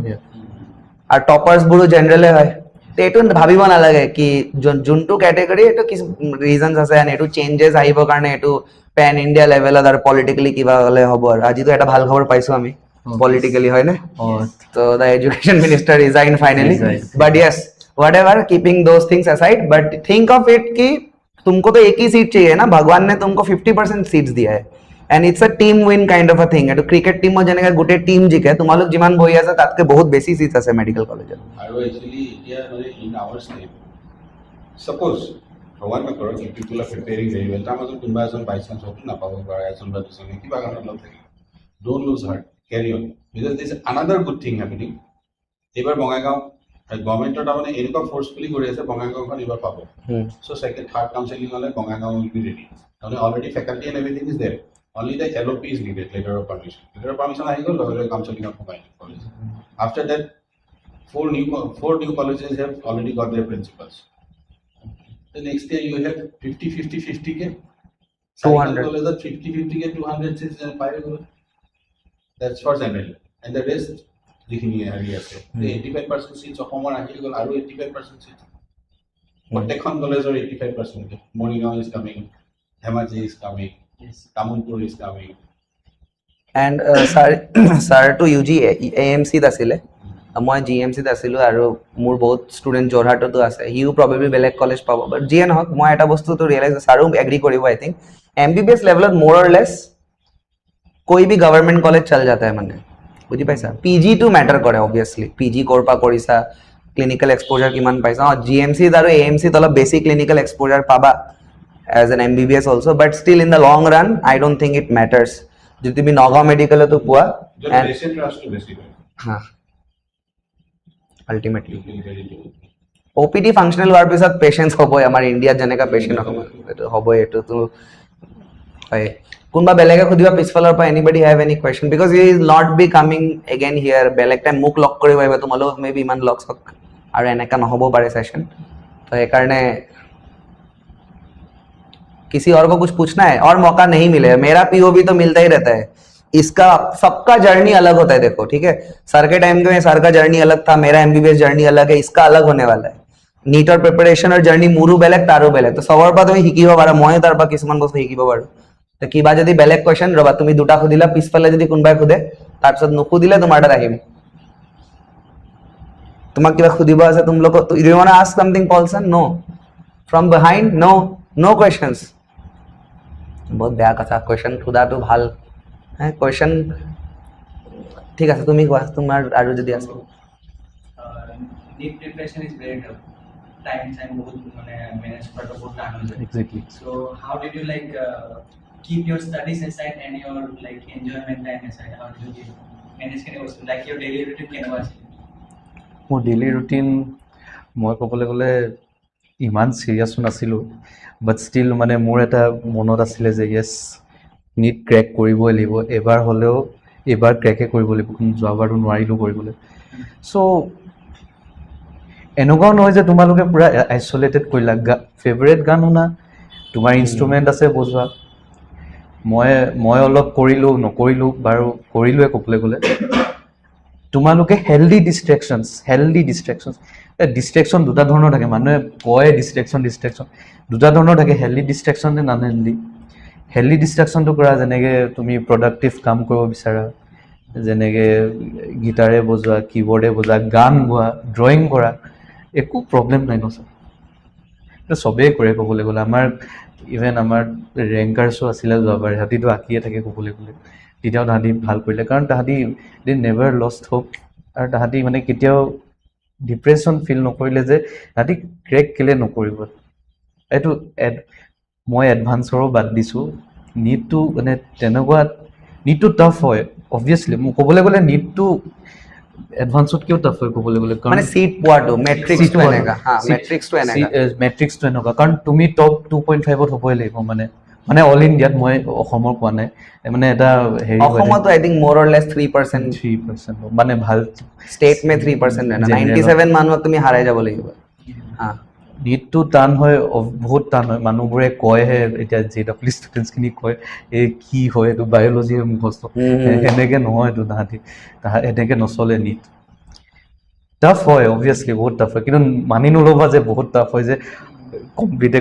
আৰু টপাৰ্ছবোৰো জেনেৰেলে হয়। তো এইটো ভাবিব নালাগে কি যোনটো কেটেগৰী এইটো কিছু ৰিজনছ আছে, এণ্ড এইটো চেঞ্জেছ আহিবৰ কাৰণে এইটো পেন ইণ্ডিয়া লেভেলত আৰু পলিটিকেলি কিবা হ'লে হ'ব। আৰু আজিতো এটা ভাল খবৰ পাইছোঁ আমি পলিটিকেলি, হয়নে? So the education minister resigned finally. Resigned. But yes, whatever, keeping those things aside, but think of it कि तुमको तो एक ही सीट चाहिए ना, भगवान ने तुमको 50% सीट्स दिया है, and it's a team win kind of a thing. तो क्रिकेट टीम में जेनेका गोटे टीम जिके तुम्हालोक जिमान बही আছে তাতকে বহুত বেছি সিট আছে মেডিকেল কলেজত। আৰু একচুৱেলি এতিয়া মানে ইন আৱাৰ ষ্টেট ছাপ'জ ভগৱান নকৰক if people R preparing very well, তাৰ মাজত কোনোবা এজন বাই চান্স হয়তো নাপাব পাৰে, এজন বা দুজনে কিবা কাৰণত লগ থাকিব। Don't lose heart, carry on, because this another good thing happening. এইবাৰ বঙাইগাঁও গভৰ্ণমেণ্টৰ তাৰমানে এনেকুৱা ফ'ৰ্চফুলি কৰি আছে, বঙাইগাঁওখন এইবাৰ পাব। চ' ছেকেণ্ড থাৰ্ড কাউন্সেলিং হ'লে বঙাইগাঁও উইল বি ৰেডি, তাৰমানে already faculty and everything is there, only the LOP is needed, letter of permission আহি গ'ল, লগে লগে কাউন্সেলিঙত সোমাই college. After that four new colleges have already got their principals. The next year you have 50 ke 200 colleges are 50 ke 200 seats and 5 that's for general, and the rest likhini area ase the 85% seats of Homer ahi gol aru 85% seats Protecton college or 85% ke Morigaon is coming, Dhemaji is coming, Yes. Tamunpur is coming. And ছাৰটো UG AMCত আছিলে, মই GMCত আছিলোঁ, আৰু মোৰ বহুত student যোৰহাটতো আছে, সিও প্ৰবেবলি বেলেগ কলেজ পাব। বাট যিয়ে নহওক মই এটা বস্তুটো ৰিয়েলাইজ, ছাৰো এগ্ৰি কৰিব আই থিংক, MBBS লেভেলত মোৰ অৰ লেছ कोई भी गवर्नमेंट कॉलेज चल जाता है, মানে বুজি পাইছা। PG টো মেটাৰ কৰে অবভিয়াছলি, PG ক'ৰ পৰা কৰিছা, ক্লিনিকেল এক্সপ'জাৰ কিমান পাইছা। GMCত আৰু AMCত অলপ বেছি ক্লিনিকেল এক্সপ'জাৰ পাবা এজ এন MBBS অলছ', but still in the long run I don't think it matters. যদি তুমি নগাঁও মেডিকেলতো পোৱা, Just patient trust to basic হা ultimately you will get into OPD functional হোৱাৰ পিছত পেচেণ্ট হ'বই, আমাৰ ইণ্ডিয়াত যেনেকা পেচেণ্ট এইটো হ'বই, এইটোতো হয়। কোনোবা বেলেগে সুধিবা পিছফালৰ পৰা, anybody have any question, because he is not be coming again here, বেলেগ টাইম মোক লগ কৰিব পাৰিবা, তোমালোক মে বি ইমান লগ চক আৰু এনেকা নহ'ব পাৰে सेशन, তো সেইকাৰণে किसी और को कुछ पूछना है और मौका नहीं मिलेगा, मेरा POV तो मिलता ही रहता है, इसका सबका जर्नी अलग होता है। देखो ठीक है, सर के टाइम में सर का जर्नी अलग था, मेरा MBBS जर्नी अलग है, इसका अलग होने वाला है। नीटर प्रिपेरेशन और जर्नी मोरू बेलेग तारो बेलेग, तो सबर পৰা তুমি শিকিব পাৰা, মই তাৰ পৰা কিছুমান বস্তু শিকিব পাৰো। তো কিবা যদি বেলেগ কোৱেশ্চন ৰবা, তুমি দুটা খুদিলা, পিছফালে যদি কোনোবাই খুদে, তাৰপিছত নুখুদিলে তোমাৰ তাত আহিম। তোমাক কিবা সুধিব আছে তুমি লোক ইউ ৱান্ট আস্ক সামথিং পলছন no from behind no questions বহুত বেয়া কথা কুৱেশ্যন সোধাটো ভাল কুৱেশ্যন ঠিক আছে তুমি কোৱা তোমাৰ আৰু যদি আছে NEET preparation is very tough. Time বহুত মানে manage কৰাটো বহুত টান হৈ যায়। Exactly. So how did you like keep your studies aside and your like enjoyment time aside? How did you manage কেনেকৈ like your daily routine কেনেকুৱা আছিল? মোৰ ডেইলি ৰুটিন মই ক'বলৈ গ'লে ইমান চিৰিয়াছো নাছিলোঁ বাট ষ্টিল মানে মোৰ এটা মনত আছিলে যে য়েছ নিট ক্ৰেক কৰিবই লাগিব এবাৰ হ'লেও এবাৰ ক্ৰেকে কৰিব লাগিব যোৱাবাৰটো নোৱাৰিলোঁ কৰিবলৈ চ' এনেকুৱাও নহয় যে তোমালোকে পূৰা আইচলেটেড কৰিলা ফেভৰেট গান শুনা তোমাৰ ইনষ্ট্ৰুমেণ্ট আছে বজোৱা মই অলপ কৰিলোঁ নকৰিলোঁ বাৰু কৰিলোৱে ক'বলৈ গ'লে তোমালোকে হেল্ডি ডিষ্ট্ৰেকশ্যন দুটা ধৰণৰ থাকে মানুহে কয় ডিষ্ট্ৰেকশ্যন দুটা ধৰণৰ থাকে হেল্ডি ডিষ্ট্ৰেকশ্যন নে নন হেল্ডি ডিষ্ট্ৰেকশ্যনটো কৰা যেনেকৈ তুমি প্ৰডাক্টিভ কাম কৰিব বিচাৰা যেনেকৈ গিটাৰে বজোৱা কীবৰ্ডে বজোৱা গান গোৱা ড্ৰয়িং কৰা একো প্ৰব্লেম নাই ন ছাৰ এইটো চবেই কৰে ক'বলৈ গ'লে আমাৰ ইভেন আমাৰ ৰেংকাৰ্ছো আছিলে যোৱাবাৰ সিহঁতিতো আঁকিয়ে থাকে ক'বলৈ গ'লে তেতিয়াও তাহাঁতি ভাল কৰিলে কাৰণ তাহাঁতি দে নেভাৰ লষ্ট হোপ আৰু তাহাঁতি মানে কেতিয়াও ডিপ্ৰেশ্যন ফিল নকৰিলে যে তাহাঁতি ক্ৰেক কেলৈ নকৰিব এইটো মই এডভান্সৰো বাদ দিছোঁ নিটটো মানে তেনেকুৱা নিটটো টাফ হয় অবভিয়াছলি মোক ক'বলৈ গ'লে নিটটো এডভান্সতকৈও টাফ হয় ক'বলৈ গ'লে মানে সিট পোৱাটো মেট্ৰিক্সটো এনেকা কাৰণ তুমি টপ 2.5ত হ'বই লাগিব মানে অল ইণ্ডিয়াত মই অসমৰ কোৱা নাই মানে এটা হেৰি অসমতো আই থিংক মোৰ অৰ লেছ 3% মানে ভাল ষ্টেট মে 3% না 97 মানুহক তুমি হাৰাই যাব লাগিব নিটটো টান হয় বহুত টান হয় মানুহবোৰে কয়হে এতিয়া JEE ষ্টুডেণ্টছখিনি কয় এই কি হয় এইটো বায়'লজিহে মুখস্থ এনেকৈ নহয় এইটো তাহাঁতি এনেকৈ নচলে নিট টাফ হয় অবভিয়াছলি বহুত টাফ হয় কিন্তু মানি নল'বা যে বহুত টাফ হয় যে কমপ্লিটে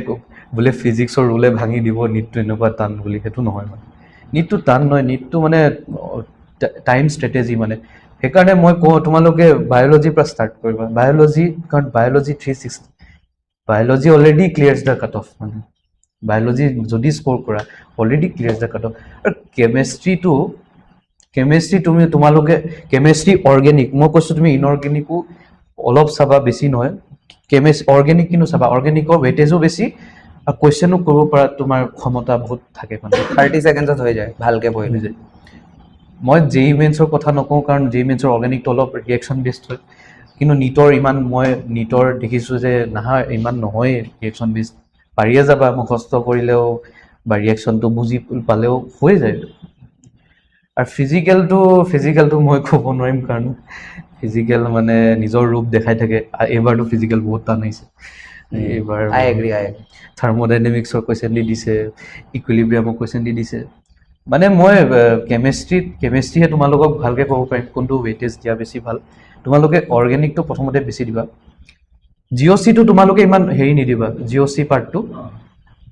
বোলে ফিজিক্সৰ ৰুলে ভাঙি দিব নিটটো এনেকুৱা টান বুলি সেইটো নহয় মানে নিটটো টান নহয় নিটটো মানে টাইম ষ্ট্ৰেটেজি মানে সেইকাৰণে মই কওঁ তোমালোকে বায়'লজিৰ পৰা ষ্টাৰ্ট কৰিবা কাৰণ biology 360 biology already clears the cut off মানে বায়'লজি যদি স্ক'ৰ কৰা already clears the cut off আৰু কেমেষ্ট্ৰি তোমালোকে কেমেষ্ট্ৰি অৰ্গেনিক মই কৈছোঁ তুমি ইনঅৰ্গেনিকো অলপ চাবা বেছি নহয় অৰ্গেনিক কিন্তু চাবা অৰ্গেনিকৰ ৱেটেজো বেছি আৰু কুৱেশ্যনো কৰিব পৰা তোমাৰ ক্ষমতা বহুত থাকে মানে 30 ছেকেণ্ডত হৈ যায় ভালকৈ পঢ়িলে যায় মই JEE মেইনছৰ কথা নকওঁ কাৰণ JEE মেইনছৰ অৰ্গেনিকটো অলপ ৰিয়েকশ্যন বেছড হয় কিন্তু মই নিটৰ দেখিছোঁ যে ইমান নহয় ৰিয়েকশ্যন বেছড পাৰিয়ে যাবা মুখস্থ কৰিলেও বা ৰিয়েকশ্যনটো বুজি পালেও হৈ যায় আৰু ফিজিকেলটো মই ক'ব নোৱাৰিম কাৰণ ফিজিকেল মানে নিজৰ ৰূপ দেখাই থাকে এইবাৰতো ফিজিকেল বহুত টান আহিছে এইবাৰ আই এগ্ৰি থাৰ্মোডাইনেমিক্সৰ কুৱেশ্যন দি দিছে ইকুইলিব্ৰিয়ামৰ কুৱেশ্যন দি দিছে মানে মই কেমেষ্ট্ৰিহে তোমালোকক ভালকৈ ক'ব পাৰিম কোনটো ৱেইটেজ দিয়া বেছি ভাল তোমালোকে অৰ্গেনিকটো প্ৰথমতে বেছি দিবা জিঅ'চিটো তোমালোকে ইমান হেৰি নিদিবা জিঅ'চি পাৰ্টটো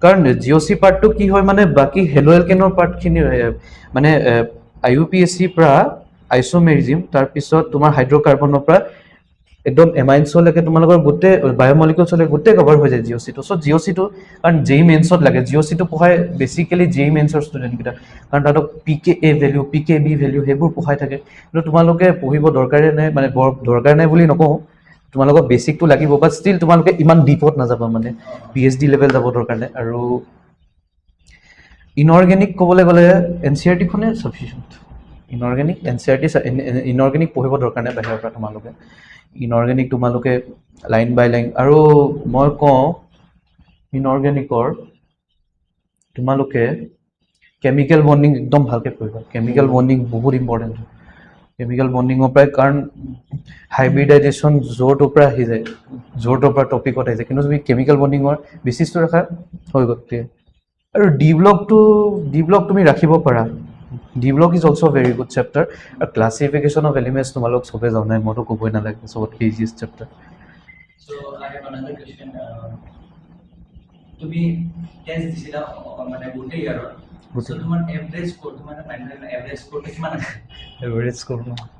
কাৰণ জিঅ'চি পাৰ্টটো কি হয় মানে বাকী হেলোএলকেনৰ পাৰ্টখিনি মানে IUPACৰ পৰা আইচোমেৰিজিম তাৰপিছত তোমাৰ হাইড্ৰ'কাৰ্বনৰ পৰা একদম এমাইনছলৈকে তোমালোকৰ গোটেই বায়'মলিকুলছলৈকে গোটেই কভাৰ হৈ যায় জিঅ'চিটো চ' জিঅ'চিটো কাৰণ JEE মেইনছত লাগে জিঅ'চিটো পঢ়াই বেচিকেলি JEE মেইনছৰ ষ্টুডেণ্টকেইটা কাৰণ তাহাঁতক PKA ভেলিউ PKB ভেলিউ সেইবোৰ পঢ়াই থাকে কিন্তু তোমালোকে পঢ়িব দৰকাৰে নাই মানে বৰ দৰকাৰ নাই বুলি নকওঁ তোমালোকক বেচিকটো লাগিব বাট ষ্টিল তোমালোকে ইমান ডিপত নাযাবা মানে PhD লেভেল যাব দৰকাৰ নাই আৰু ইনঅৰ্গেনিক ক'বলৈ গ'লে NCERT-খনে চাফিচিয়েণ্ট ইনঅৰ্গেনিক পঢ়িব দৰকাৰ নাই বাহিৰৰ পৰা তোমালোকে ইনঅৰ্গেনিক তোমালোকে লাইন বাই লাইন আৰু মই কওঁ ইনঅৰ্গেনিকৰ তোমালোকে কেমিকেল বণ্ডিং একদম ভালকৈ কৰিবা কেমিকেল বণ্ডিং বহুত ইম্পৰ্টেণ্ট হয় কেমিকেল বণ্ডিঙৰ পৰাই কাৰণ হাইব্ৰিডাইজেশ্যন য'ৰ পৰা আহি যায় য'ৰ পৰা টপিকত আহি যায় কিন্তু তুমি কেমিকেল বণ্ডিঙৰ বেচিছটো ৰাখা হৈ গ'ল ক্লিয়াৰ আৰু ডি ব্লক তুমি ৰাখিব পাৰা D block is also' very good chapter আৰু ক্লাছিফিকেশ্যন অফ এলিমেণ্টছ তোমালোক চবেই জানাই মইতো ক'বই নালাগে চবতকৈ easiest chapter So I have another question. তুমি টেষ্ট দিছিলা মানে গোটেই ইয়াৰত তোমাৰ এভাৰেজ স্কোৰ তোমাৰ এভাৰেজ স্কোৰটো কিমান আছে এভাৰেজ স্কোৰ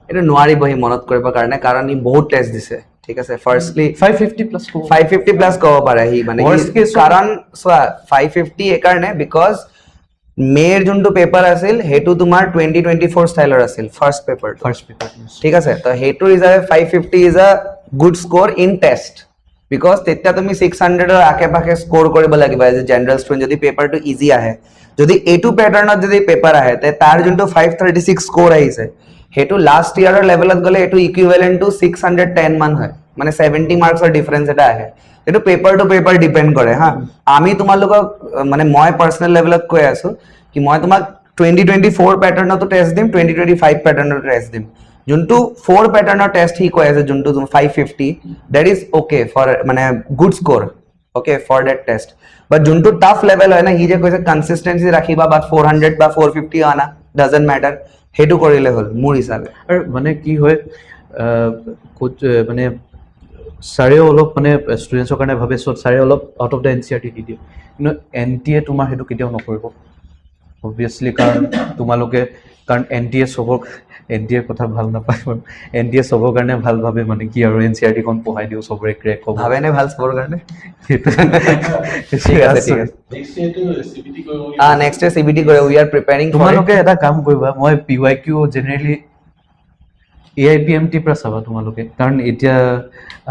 এইটো নোৱাৰিব সি মনত কৰিবৰ কাৰণে কাৰণ ই বহুত টেষ্ট দিছে ঠিক আছে ফাৰ্ষ্টলি 550 প্লাছ 550 প্লাছ ক'ব পাৰে সি মানে Worst case কাৰণ চোৱা 550 এইকাৰণে বিকজ মেৰ যোনটো পেপাৰ আছিল সেইটো তোমাৰ 2024 ষ্টাইলৰ আছিল ফাৰ্ষ্ট পেপাৰ ফাৰ্ষ্ট পেপাৰ ঠিক আছে তো সেইটো হিচাপে 550 is a good score in test because তেতিয়া তুমি 600ৰ আশে পাশে স্ক'ৰ কৰিব লাগিব এজ এ জেনেৰেল ষ্টুডেণ্ট যদি পেপাৰটো ইজি আহে যদি এইটো পেটাৰ্ণত যদি পেপাৰ আহে তে তাৰ যোনটো 536 স্ক'ৰ আহিছে সেইটো লাষ্ট ইয়াৰৰ লেভেলত গ'লে এইটো ইকুইভেলেণ্ট টু 610 মান হয় মানে 70 মাৰ্কছৰ ডিফাৰেঞ্চ এটা আহে এইটো পেপাৰ টু পেপাৰ ডিপেণ্ড কৰে হা আমি তোমালোকক মানে মই পাৰ্চনেল লেভেলত কৈ আছো কি মই তোমাক 2024 পেটাৰ্ণতো টেষ্ট দিম 2025 পেটাৰ্ণতো টেষ্ট দিম যোনটো 4 পেটাৰ্ণৰ টেষ্ট সি কৈ আছে যোনটো 550 দ্যাট ইজ ওকে ফৰ মানে good score okay for that test but যোনটো টাফ লেভেল হয় না সি যে কৈছে কনসিষ্টেন্সি ৰাখিবা বা 400 বা 450 আনা ডাজন্ট মেটাৰ সেইটো কৰিলে হ'ল মোৰ হিচাপে আৰু মানে কি হয় মানে ছাৰেও অলপ মানে ষ্টুডেণ্টছৰ কাৰণে ভাবে ছাৰে অলপ আউট অফ দ্য NCERT দি দিয়ে কিন্তু NTA তোমাৰ সেইটো কেতিয়াও নকৰিব অবভিয়াছলি কাৰণ তোমালোকে কাৰণ NTA চবৰ NTA কথা ভাল নাপায় বাৰু NTA চবৰ কাৰণে ভাল ভাবে মানে কি আৰু NCERT খন পঢ়াই দিওঁ চবৰে ক্ৰেক হ'ব ভাবে নে ভাল স্ক'ৰ কাৰণে ঠিক আছে নেক্সট CBT কৰে উই আৰ প্ৰিপেয়াৰিং ফৰ তোমালোকে এটা কাম কৰিবা মই PYQ জেনেৰেলি AIPMT পৰা চাবা তোমালোকে কাৰণ এতিয়া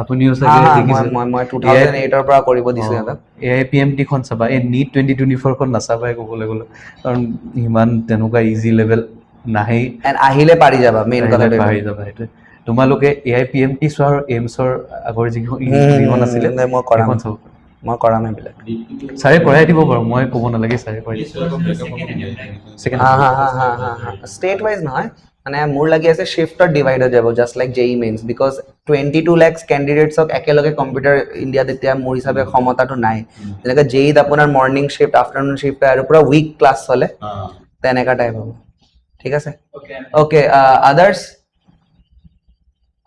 আপুনিও চাগে দেখিছে মই 2008 ৰ পৰা কৰিব দিছো এটা AIPMT খন চাবা এই NEET 2024 খন নাচাবাই ক'বলৈ গ'লে কাৰণ ইমান তেনেকুৱা ইজি লেভেল নাহেই এণ্ড আহিলে পাৰি যাবা মেইন কথাটো পাহৰি যাবা সেইটোৱে তোমালোকে AIPMT চোৱা আৰু এইমছৰ আগৰ যিখন আছিলে মই কৰা সেইখন চাব মই কৰাম এইবিলাক ছাৰে কৰাই দিব বাৰু মই ক'ব নালাগে ছাৰে কৰাই দিব ছেকেণ্ড ষ্টেট ৱাইজ নহয় মানে মোৰ লাগি আছে শ্বিফ্টত ডিভাইড হৈ যাব just like JEE mains because 22 lakhs কেণ্ডিডেটছক একেলগে কম্পিউটাৰ ইণ্ডিয়াত এতিয়া মোৰ হিচাপে ক্ষমতাটো নাই যেনেকৈ JEEত আপোনাৰ মৰ্ণিং শ্বিফ্ট আফটাৰনুন শ্বিফ্ট আৰু পুৰা উইক ক্লাছ চলে তেনেকুৱা টাইপ হ'ব ঠিক আছে ओके अदर्स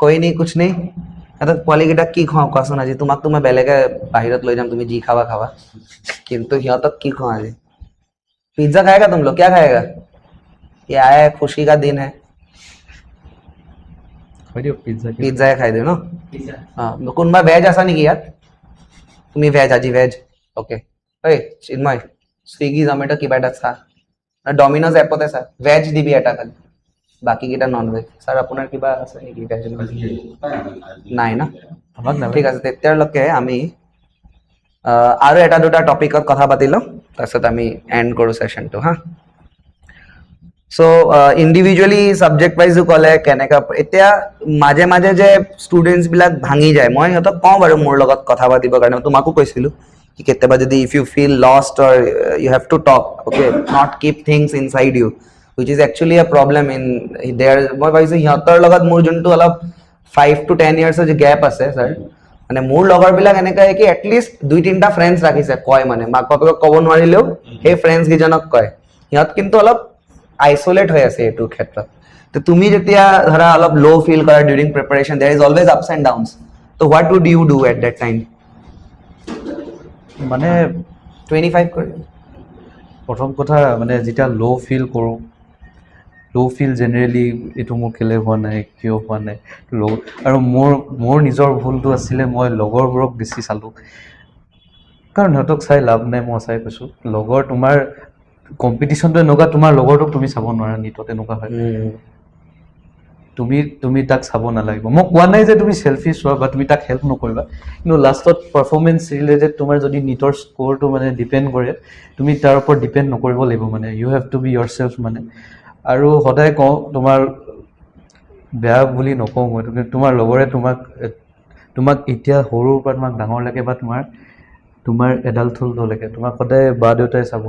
कोई नहीं कुछ नहीं এটা পোৱালিকেইটাক কি খুৱাওঁ কোৱাচোন আজি তোমাকতো মই বেলেগে বাহিৰত লৈ যাম তুমি যি খাবা খাবা কিন্তু সিহঁতক কি খুৱাওঁ আজি पिज्जा खाएगा तुम लोग क्या खाएगा ये आया है खुशी का दिन है पिज्जा खाई दे न কোনোবা ভেজ আছা নেকি ইয়াত তুমি ভেজ আজি ভেজ ওকে ঐ চিন্ময় স্বিগি জমেটো কিবা এটা চা ডমিনোজ এপতে চা ভেজ দিবি এটা খালি বাকি কেইটা নন ভেজ স্যার আপোনাৰ কিবা আছে নেকি ভেজ নাই না ঠিক আছে তেতিয়ালৈকে আমি আৰু এটা দুটা টপিকত কথা পাতিলো তাৰপিছত আমি এণ্ড কৰোঁ সেশনটো হা সো ইণ্ডিভিজুৱেলি সাবজেক্ট ওয়াইজ ক'লে কেনেকা এতিয়া মাজে মাজে যে ষ্টুডেণ্টছ বিলাক ভাঙি যায় মই সিহঁতক কওঁ বাৰু মোৰ লগত কথা পাতিবৰ কাৰণে তোমাকো কৈছিলো कि केतेबा जदि if you feel lost or you have to talk okay not keep things inside you which is actually a problem in there মই ভাবিছো হিহঁতৰ লগত মোৰ যোনটো অলপ 5 to 10 years যে গ্যাপ আছে স্যাৰ মানে মোৰ লগৰ বিলাক এনেকা কি এটলিষ্ট দুই তিনটা ফ্ৰেণ্ডছ ৰাখিছে কয় মানে মাক বাপেকক ক'ব নোৱাৰিলেও সেই ফ্ৰেণ্ডছ কিজনক কয় হিহঁত কিন্তু অলপ আইসোলেট হৈ আছে এইটো ক্ষেত্ৰত তো তুমি যেতিয়া ধৰা অলপ লো ফিল কৰা during preparation there is always ups and downs তো what would you do at that time মানে 25 কৰি প্ৰথম কথা মানে যেতিয়া লো ফিল কৰোঁ লো ফিল জেনেৰেলি এইটো মোৰ কেলে হোৱা নাই কিয় হোৱা নাই লো আৰু মোৰ নিজৰ ভুলটো আছিলে মই লগৰবোৰক বেছি চালোঁ কাৰণ সিহঁতক চাই লাভ নাই মই চাই কৈছোঁ লগৰ তোমাৰ কম্পিটিশ্যনটো এনেকুৱা তোমাৰ লগৰটোক তুমি চাব নোৱাৰা নিতত এনেকুৱা হয় তুমি তাক চাব নালাগিব মই কোৱা নাই যে তুমি সেলফি চোৱা বা তুমি তাক হেল্প নকৰিবা কিন্তু লাষ্টত পাৰফৰ্মেঞ্চ ৰিলেটেড তোমাৰ যদি নিটৰ স্ক'ৰটো মানে ডিপেণ্ড কৰে তুমি তাৰ ওপৰত ডিপেণ্ড নকৰিব লাগিব মানে you have to be yourself মানে আৰু সদায় কওঁ তোমাৰ বেয়া বুলি নকওঁ মই তোমাৰ লগৰে তোমাক এতিয়া সৰুৰ পৰা তোমাক ডাঙৰ লাগে বা তোমাৰ এডাল্টহুডলৈকে তোমাক সদায় বা দেউতাই চাব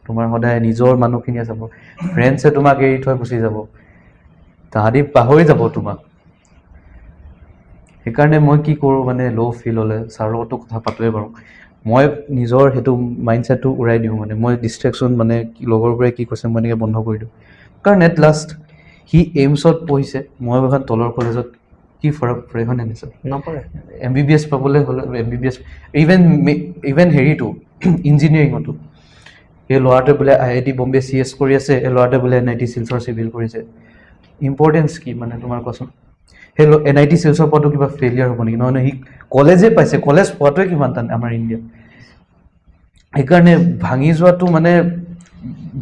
তোমাৰ সদায় নিজৰ মানুহখিনিয়ে চাব ফ্ৰেণ্ডছে তোমাক এৰি থৈ গুচি যাব তাহাঁতি পাহৰি যাব তোমাক সেইকাৰণে মই কি কৰোঁ মানে ল' ফিল হ'লে ছাৰৰ লগতো কথা পাতোৱে বাৰু মই নিজৰ সেইটো মাইণ্ডছেটটো উৰাই দিওঁ মানে মই ডিষ্ট্ৰেকশ্যন মানে লগৰবোৰে কি কৈছে মই এনেকৈ বন্ধ কৰি দিওঁ কাৰণ এট লাষ্ট সি এইমছত পঢ়িছে মই এখন তলৰ কলেজত কি ফৰক পৰে হয় নে নিশ্চয় নপৰে MBBS পাবলৈ হ'লে MBBS ইভেন হেৰিটো ইঞ্জিনিয়াৰিঙতো এই ল'ৰাটোৱে বোলে IIT বম্বে CS কৰি আছে এই ল'ৰাটোৱে বোলে NIT শিলচৰ চিভিল কৰিছে ইম্পৰ্টেঞ্চ কি মানে তোমাৰ কোৱাচোন হেল্ল' NIT চেলছৰ পৰাটো কিবা ফেইলিয়াৰ হ'ব নেকি? নহয় সি কলেজে পাইছে, কলেজ পোৱাটোৱে কিমান টান আমাৰ ইণ্ডিয়াত। সেইকাৰণে ভাঙি যোৱাটো মানে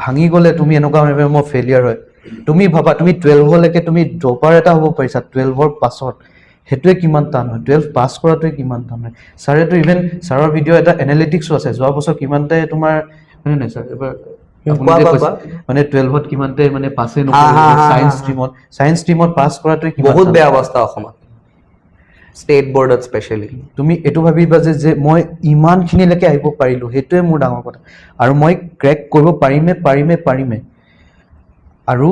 ভাঙি গ'লে তুমি এনেকুৱা ভাবিবা মই ফেইলিয়াৰ হয়। তুমি ভাবা তুমি 12লৈকে তুমি ড্ৰপাৰ এটা হ'ব পাৰিছা 12ৰ পাছত, সেইটোৱে কিমান টান হয়। 12 পাছ কৰাটোৱে কিমান টান হয়। ছাৰেতো ইভেন ছাৰৰ ভিডিঅ' এটা এনালিটিক্সো আছে, যোৱা বছৰ কিমানটাই তোমাৰ হয় নাই ছাৰ এবাৰ আপুনি কোৱা যে কোৱা কৈছে কোৱা মানে 12ত কিমানটাই মানে পাছে হা, হা, নকৰিলে হা, ছায়েন্স হা, ষ্ট্ৰীমত, ছায়েন্স ষ্ট্ৰীমত পাছ কৰাটোৱে কিমান বহুত টান। বেয়া অৱস্থা অসমত, ষ্টেট বৰ্ডত স্পেচিয়েলি। তুমি এইটো ভাবিবা যে মই ইমানখিনিলৈকে আহিব পাৰিলোঁ, সেইটোৱে মোৰ ডাঙৰ কথা। আৰু মই ক্ৰেক কৰিব পাৰিমে। আৰু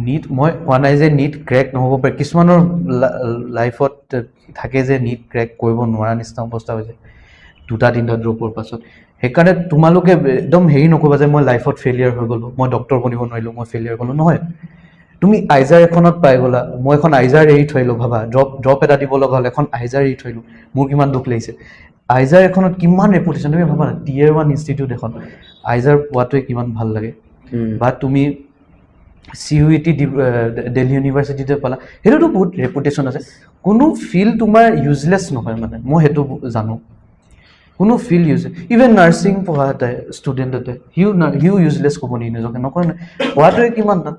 নীট মই কোৱা নাই যে নীট ক্ৰেক নহ'ব পাৰে, কিছুমানৰ লাইফত থাকে যে নীট ক্ৰেক কৰিব নোৱাৰা নিচিনা অৱস্থা হৈছে 2-3টা ড্ৰপৰ পাছত। সেইকাৰণে তোমালোকে একদম হেৰি নকবা যে মই লাইফত ফেইলিয়াৰ হৈ গ'লোঁ, মই ডক্টৰ বনিব নোৱাৰিলোঁ, মই ফেইলিয়াৰ গ'লোঁ। নহয়, তুমি আইজাৰ এখনত পাই গ'লা, মই এখন আইজাৰ এৰি থৈ আহিলোঁ। ভাবা ড্ৰপ এটা দিব লগা হ'ল, এখন আইজাৰ এৰি থৈ আহিলোঁ, মোৰ কিমান দুখ লাগিছে। আইজাৰ এখনত কিমান ৰেপুটেশ্যন, তুমি ভাবা না Tier 1 ইনষ্টিটিউট এখন, আইজাৰ পোৱাটোৱে কিমান ভাল লাগে। বা তুমি CUET দিল্লী ইউনিভাৰ্চিটিতে পালা, সেইটোতো বহুত ৰেপুটেশ্যন আছে। কোনো ফিল্ড তোমাৰ ইউজলেছ নহয়, মানে মই সেইটো জানো। কোনো ফিল্ড ইভেন নাৰ্ছিং পঢ়া এটাই ষ্টুডেণ্ট এটাই সিও ইউজলেছ ক'ব নেকি নিজকে? নকয় নহয়, পঢ়াটোৱে কিমান টান।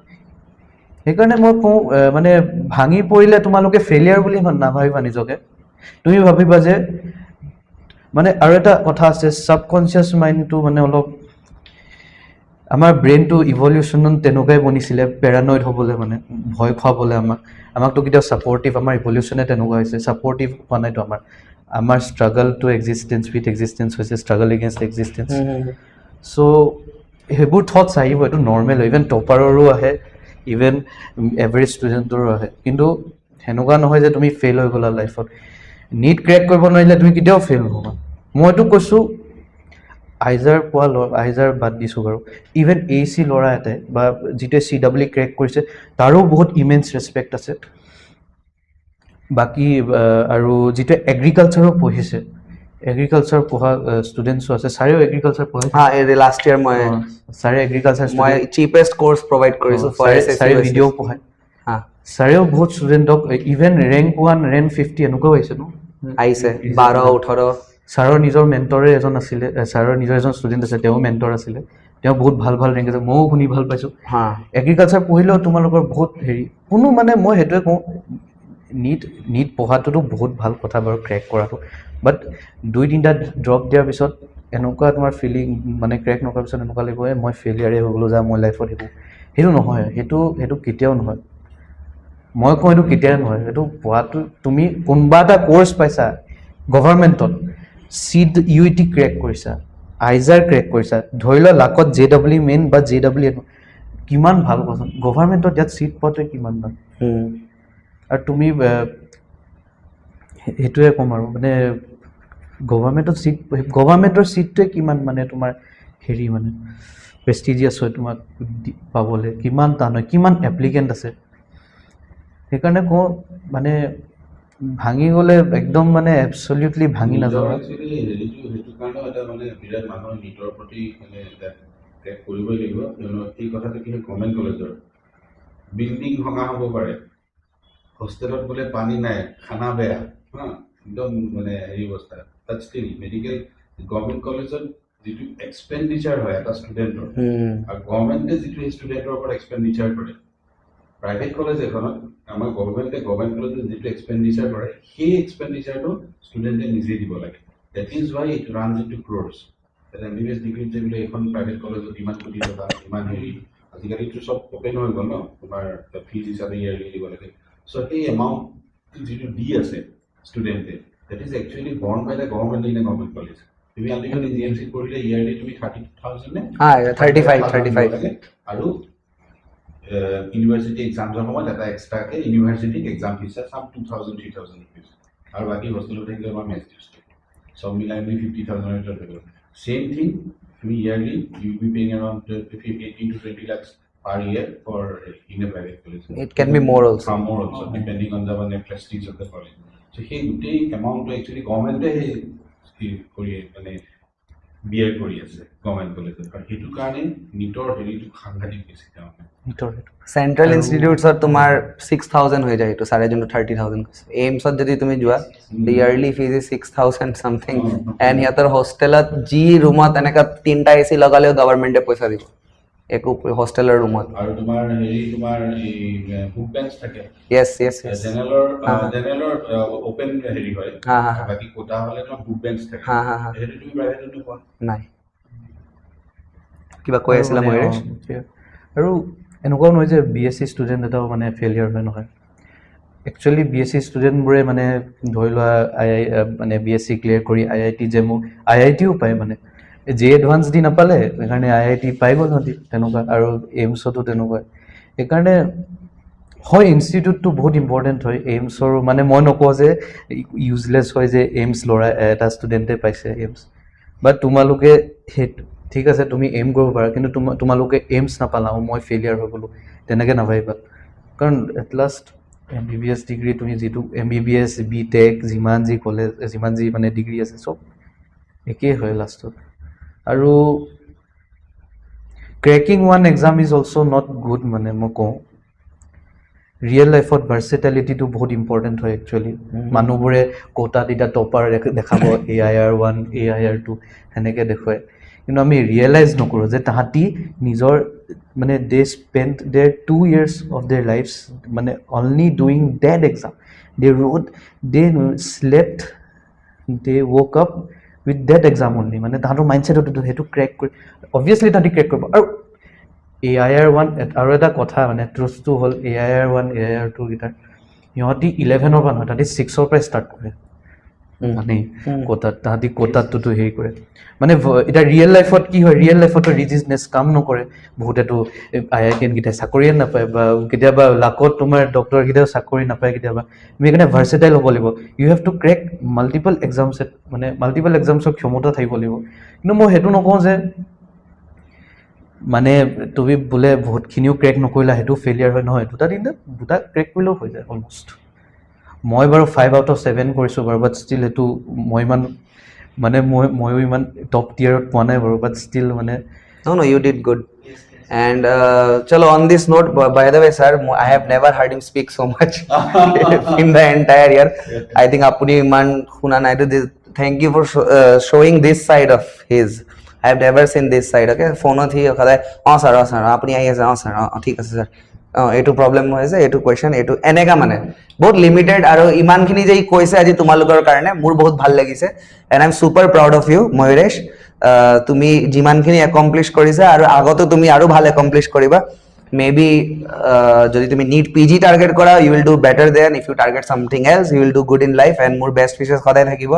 সেইকাৰণে মই কওঁ মানে ভাঙি পৰিলে তোমালোকে ফেইলিয়াৰ বুলি নাভাবিবা নিজকে। তুমি ভাবিবা যে মানে আৰু এটা কথা আছে, ছাবকনচিয়াছ মাইণ্ডটো মানে অলপ আমাৰ ব্ৰেইনটো ইভলিউশ্যনত তেনেকুৱাই বনিছিলে পেৰানইড হ'বলৈ, মানে ভয় খুৱাবলৈ আমাকতো কেতিয়াও ছাপৰ্টিভ, আমাৰ ইভলিউশ্যনে তেনেকুৱা হৈছে, ছাপৰ্টিভ হোৱা নাইতো আমাৰ struggle to existence with existence হৈছে ষ্ট্ৰাগল এগেইনষ্ট এক্সিষ্টেঞ্চ। চ' সেইবোৰ থটছ আহিব, এইটো নৰ্মেল হয়। ইভেন টপাৰৰো আহে, ইভেন এভাৰেজ ষ্টুডেণ্টৰো আহে। কিন্তু সেনেকুৱা নহয় যে তুমি ফেইল হৈ গ'লা লাইফত। নীট ক্ৰেক কৰিব নোৱাৰিলে তুমি কেতিয়াও ফেইল নহ'বা। মইতো কৈছোঁ আইজাৰ আইজাৰ বাদ দিছোঁ বাৰু, ইভেন AC ল'ৰা এটাই বা যিটোৱে CW ক্ৰেক কৰিছে তাৰো বহুত ইমেন্স ৰেচপেক্ট আছে। বাকী আৰু যিটোৱে এগ্ৰিকালচাৰো পঢ়িছে, এগ্ৰিকালচাৰ পঢ়া ষ্টুডেণ্টছো আছে, ছাৰেও এগ্ৰিকালচাৰ পঢ়াইছে। হা, লাষ্ট ইয়াৰ মই ছাৰে এগ্ৰিকালচাৰ মই চিপেষ্ট কৰ্চ প্ৰভাইড কৰিছোঁ ফৰ ছাৰে SSC ভিডিঅ' পঢ়ায়। হা, ছাৰেও বহুত ষ্টুডেণ্টক ইভেন ৰেংক 1 ৰেংক 50 এনেকুৱাও আহিছে ন, আহিছে 12-18। ছাৰৰ নিজৰ মেণ্টৰে এজন আছিলে, ছাৰৰ নিজৰ এজন ষ্টুডেণ্ট আছে, তেওঁ মেণ্টৰ আছিলে, তেওঁ বহুত ভাল ৰেংক আছে, ময়ো শুনি ভাল পাইছোঁ। হা, এগ্ৰিকালচাৰ পঢ়িলেও তোমালোকৰ বহুত হেৰি কোনো মানে মই সেইটোৱে কওঁ, নীট পঢ়াটোতো বহুত ভাল কথা বাৰু, ক্ৰেক কৰাটো, বাট 2-3টা ড্ৰপ দিয়াৰ পিছত এনেকুৱা তোমাৰ ফিলিং মানে ক্ৰেক নকৰাৰ পিছত এনেকুৱা লাগিব মই ফেইলিয়াৰে হৈ গ'লোঁ, মই লাইফত সেইটো নহয়, সেইটো কেতিয়াও নহয়। মই কওঁ এইটো কেতিয়াও নহয়, এইটো পোৱাটো তুমি কোনোবা এটা কৰ্চ পাইছা গভৰ্ণমেণ্টত, CUET ক্ৰেক কৰিছা, আইজাৰ ক্ৰেক কৰিছা, ধৰি লোৱা লাকত JEE মেইন বা JEE, কিমান ভাল কোৱাচোন, গভৰ্ণমেণ্টত ইয়াত চিট পোৱাটোৱে কিমান ভাল। আৰু তুমি সেইটোৱে ক'ম আৰু মানে গভৰ্ণমেণ্টৰ চিটটোৱে কিমান মানে তোমাৰ হেৰি মানে প্ৰেষ্টিজিয়াছ হয়, তোমাক পাবলৈ কিমান টান হয়, কিমান এপ্লিকেণ্ট আছে। সেইকাৰণে কওঁ মানে ভাঙি গ'লে একদম মানে এবছলিউটলি ভাঙি নাযাওঁ। সেইটো কাৰণেও এটা মানে বিৰাট মানুহৰ নীটৰ প্ৰতি মানে ক্ৰেক কৰিবই লাগিব। এই কথাটো কি হয়, গভৰ্ণমেণ্ট কলেজৰ বিল্ডিং ভঙা হ'ব পাৰে, হোষ্টেলত বোলে পানী নাই, খানা বেয়া, হা, একদম মানে হেৰি অৱস্থা, তাত ষ্টিল মেডিকেল গভৰ্ণমেণ্ট কলেজত যিটো এক্সপেণ্ডিচাৰ হয় এটা ষ্টুডেণ্টৰ, আৰু গভৰ্ণমেণ্টে যিটো সেই ষ্টুডেণ্টৰ ওপৰত এক্সপেণ্ডিচাৰ কৰে, প্ৰাইভেট কলেজ এখনত আমাৰ গভৰ্ণমেণ্ট কলেজত যিটো এক্সপেণ্ডিচাৰ কৰে সেই এক্সপেণ্ডিচাৰটো ষ্টুডেণ্টে নিজে দিব লাগে। That is why it runs into crores. MBBS ডিগ্ৰীত যে বোলে এখন প্ৰাইভেট কলেজত ইমান কোটি টকা, ইমান হেৰি, আজিকালিতো চব অপেন হৈ গ'ল ন, তোমাৰ ফিজ হিচাপে ইয়াৰলি দিব লাগে। চ' সেই এমাউণ্ট যিটো দি আছে ষ্টুডেণ্টে, that is actually borne by the government in a government college. তুমি আজিকালি GMC পঢ়িলে ইয়াৰলি তুমি 30,000 নে 35 লাগে, আৰু ইউনিভাৰ্চিটি এক্সামছৰ সময়ত এটা এক্সট্ৰাকে ইউনিভাৰ্চিটিক এক্সাম ফিজ চাম 2,000-3,000 ৰুপিজ, আৰু বাকী হোষ্টেলত থাকিলে আমাৰ মেচ ডিউজ চব মিলাই মেলি 50,000 ভিতৰত হৈ গ'ল। চেম থিং তুমি yearly you be paying around 18 to 20 lakhs per year for in a private college. It can be more also. More also, depending on the prestige of the college. So সেই গোটেই এমাউণ্টটো actually গভৰ্ণমেণ্টে সেই কৰি মানে BEd কৰি আছে government কলেজত আৰু সেইটো কাৰণে নিটৰ হেৰিটো সাংঘাতিক বেছি তাৰমানে চেণ্ট্ৰেল আৰু- ইনষ্টিটিউটছত তোমাৰ 6,000 হৈ যায় এইটো চাৰে যোনটো 30,000 এইমছত যদি তুমি যোৱা yearly fees is 6,000 something and সিহঁতৰ হোষ্টেলত যি ৰুমত এনেকুৱা 3টা AC লগালেও গভৰ্ণমেণ্টে পইচা দিব একো হোষ্টেলৰ ৰুমত আৰু তোমাৰ হেৰি তোমাৰ এই বুক বেঞ্চ থাকে য়েছ য়েছ য়েছ জেনেৰেলৰ ওপেন হেৰি হয় হা, হা, হা। বাকী কোটা হ'লে তোমাৰ বুক বেঞ্চ থাকে হা, হা, হা। সেইটো তুমি প্ৰাইভেটত নোপোৱা নাই কিবা কৈ আছিলা আৰু মানে, ময়ূৰেশ আৰু এনেকুৱাও নহয় যে BSc ষ্টুডেণ্ট এটাও মানে ফেইলিয়াৰ হয় নহয় একচুৱেলি BSc ষ্টুডেণ্টবোৰে মানে ধৰি লোৱা মানে BSc ক্লিয়াৰ কৰি IIT জেমু IITও পায় মানে যে এডভান্স দি নাপালে সেইকাৰণে IIT পাই গ'ল সিহঁতি তেনেকুৱা আৰু এইমছতো তেনেকুৱা সেইকাৰণে হয় ইনষ্টিটিউটটো বহুত ইম্পৰ্টেণ্ট হয় এইমছৰো মানে মই নকওঁ যে ইউজলেছ হয় যে এইমছ ল'ৰা এটা ষ্টুডেণ্টে পাইছে এইমছ বাট তোমালোকে সেই ঠিক আছে তুমি এইম কৰিব পাৰা কিন্তু তোমালোকে এইমছ নাপালা মই ফেইলিয়াৰ হৈ গ'লোঁ তেনেকৈ নাভাবিবা কাৰণ এট লাষ্ট MBBS ডিগ্ৰী তুমি যিটো MBBS BTech যিমান যি কলেজ যিমান যি মানে ডিগ্ৰী আছে চব একেই হয় লাষ্টত আৰু cracking one exam is also' not good মানে মই কওঁ ৰিয়েল লাইফত ভাৰ্চেটেলিটিটো বহুত ইম্পৰ্টেণ্ট হয় একচুৱেলি মানুহবোৰে কোটাত এতিয়া টপাৰ দেখাব AIR1 AIR2 সেনেকৈ দেখুৱায় কিন্তু আমি ৰিয়েলাইজ নকৰোঁ যে তাহাঁতি নিজৰ মানে দে spend their 2 years of their lives মানে only doing that exam they rode they slept they woke up with that exam only মানে তাহাঁতৰ মাইণ্ডছেটতো সেইটো ক্ৰেক কৰি অবভিয়াছলি তাহাঁতি ক্ৰেক কৰিব আৰু AIR1 আৰু এটা কথা মানে ট্ৰুথটো হ'ল AIR1 AIR2 কেইটাৰ সিহঁতি 11ৰ পৰা নহয় তাহাঁতি 6ৰ পৰা ষ্টাৰ্ট কৰে মানে কোটাত তাহাঁতি কোটাতটোতো হেৰি কৰে মানে এতিয়া ৰিয়েল লাইফত কি হয় ৰিয়েল লাইফতো ৰিজিজনেছ কাম নকৰে বহুতেতো IITকেইটাই চাকৰিয়ে নাপায় বা কেতিয়াবা লাকত তোমাৰ ডক্টৰকেইটাও চাকৰি নাপায় কেতিয়াবা তুমি সেইকাৰণে ভাৰ্চেটাইল হ'ব লাগিব you have to crack multiple exams মানে মাল্টিপল এক্সামছৰ ক্ষমতা থাকিব লাগিব কিন্তু মই সেইটো নকওঁ যে মানে তুমি বোলে বহুতখিনিও ক্ৰেক নকৰিলা সেইটো ফেইলিয়াৰ হয় নহয় দুটা ক্ৰেক কৰিলেও হৈ যায় অলমষ্ট মই বাৰু 5 out of 7 কৰিছোঁ বাৰু বাট ষ্টিল সেইটো মই ইমান মানে ময়ো ইমান টপ টিয়াৰত পোৱা নাই বাৰু বাট ষ্টিল মানে No, you did good. And chalo, on this note, by the way, sir, I have never heard him speak so much in the entire year. I think apuni man khuna nai this. Thank you for showing this side of his. I have never seen this side. Okay, phone thi khadai. Oh sir, apuni ai ase. Oh sir, thik ase sir. এইটো problem হৈ আছে এইটো question এইটো এনেকা মানে বহুত limited আৰু ইমানখিনি যে কৈছে আজি তোমালোকৰ কাৰণে মোৰ বহুত ভাল লাগিছে and I am super proud of you Mayuresh তুমি যিমানখিনি একমপ্লিছ কৰিছা আৰু আগতো তুমি আৰু ভাল একমপ্লিছ কৰিবা মে বি যদি তুমি নিট PG টাৰ্গেট কৰা you will do better than if you target something else you will do good in life and মোৰ বেষ্ট উইচেছ সদায় থাকিব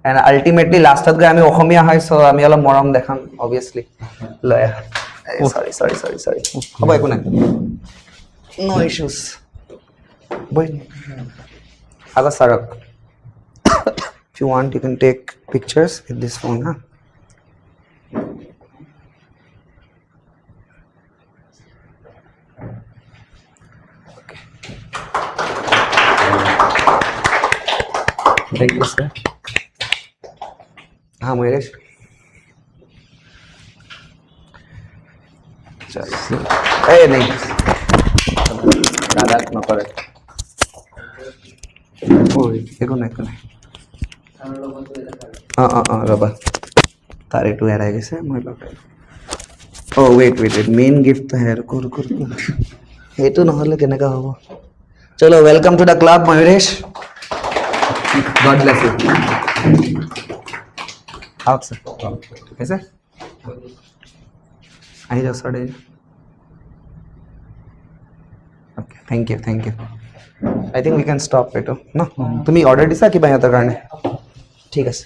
এণ্ড আল্টিমেটলি লাষ্টত গৈ আমি অসমীয়া হয় চ' আমি অলপ মৰম দেখাম অবভিয়াছলি লৈ চৰি হ'ব একো নাই No issues. Boy, Aga Sarak. If you want, you can take pictures with this phone, huh? Okay. Thank you, sir. हाँ महेश. चलो. Hey, नहीं. দাদা নকৰে একো নাই ৰ'বা তাৰ এইটো এৰাই গৈছে মই লগাই ৱেইট মেইন গিফ্ট হে সেইটো নহ'লে কেনেকুৱা হ'ব চলো welcome to the club Mayuresh God bless you আহক ছাৰ হৈছে আহি যাওক sir Okay, thank you. I think we can stop it. No, তুমি order দিছা কিবা সিহঁতৰ কাৰণে ঠিক আছে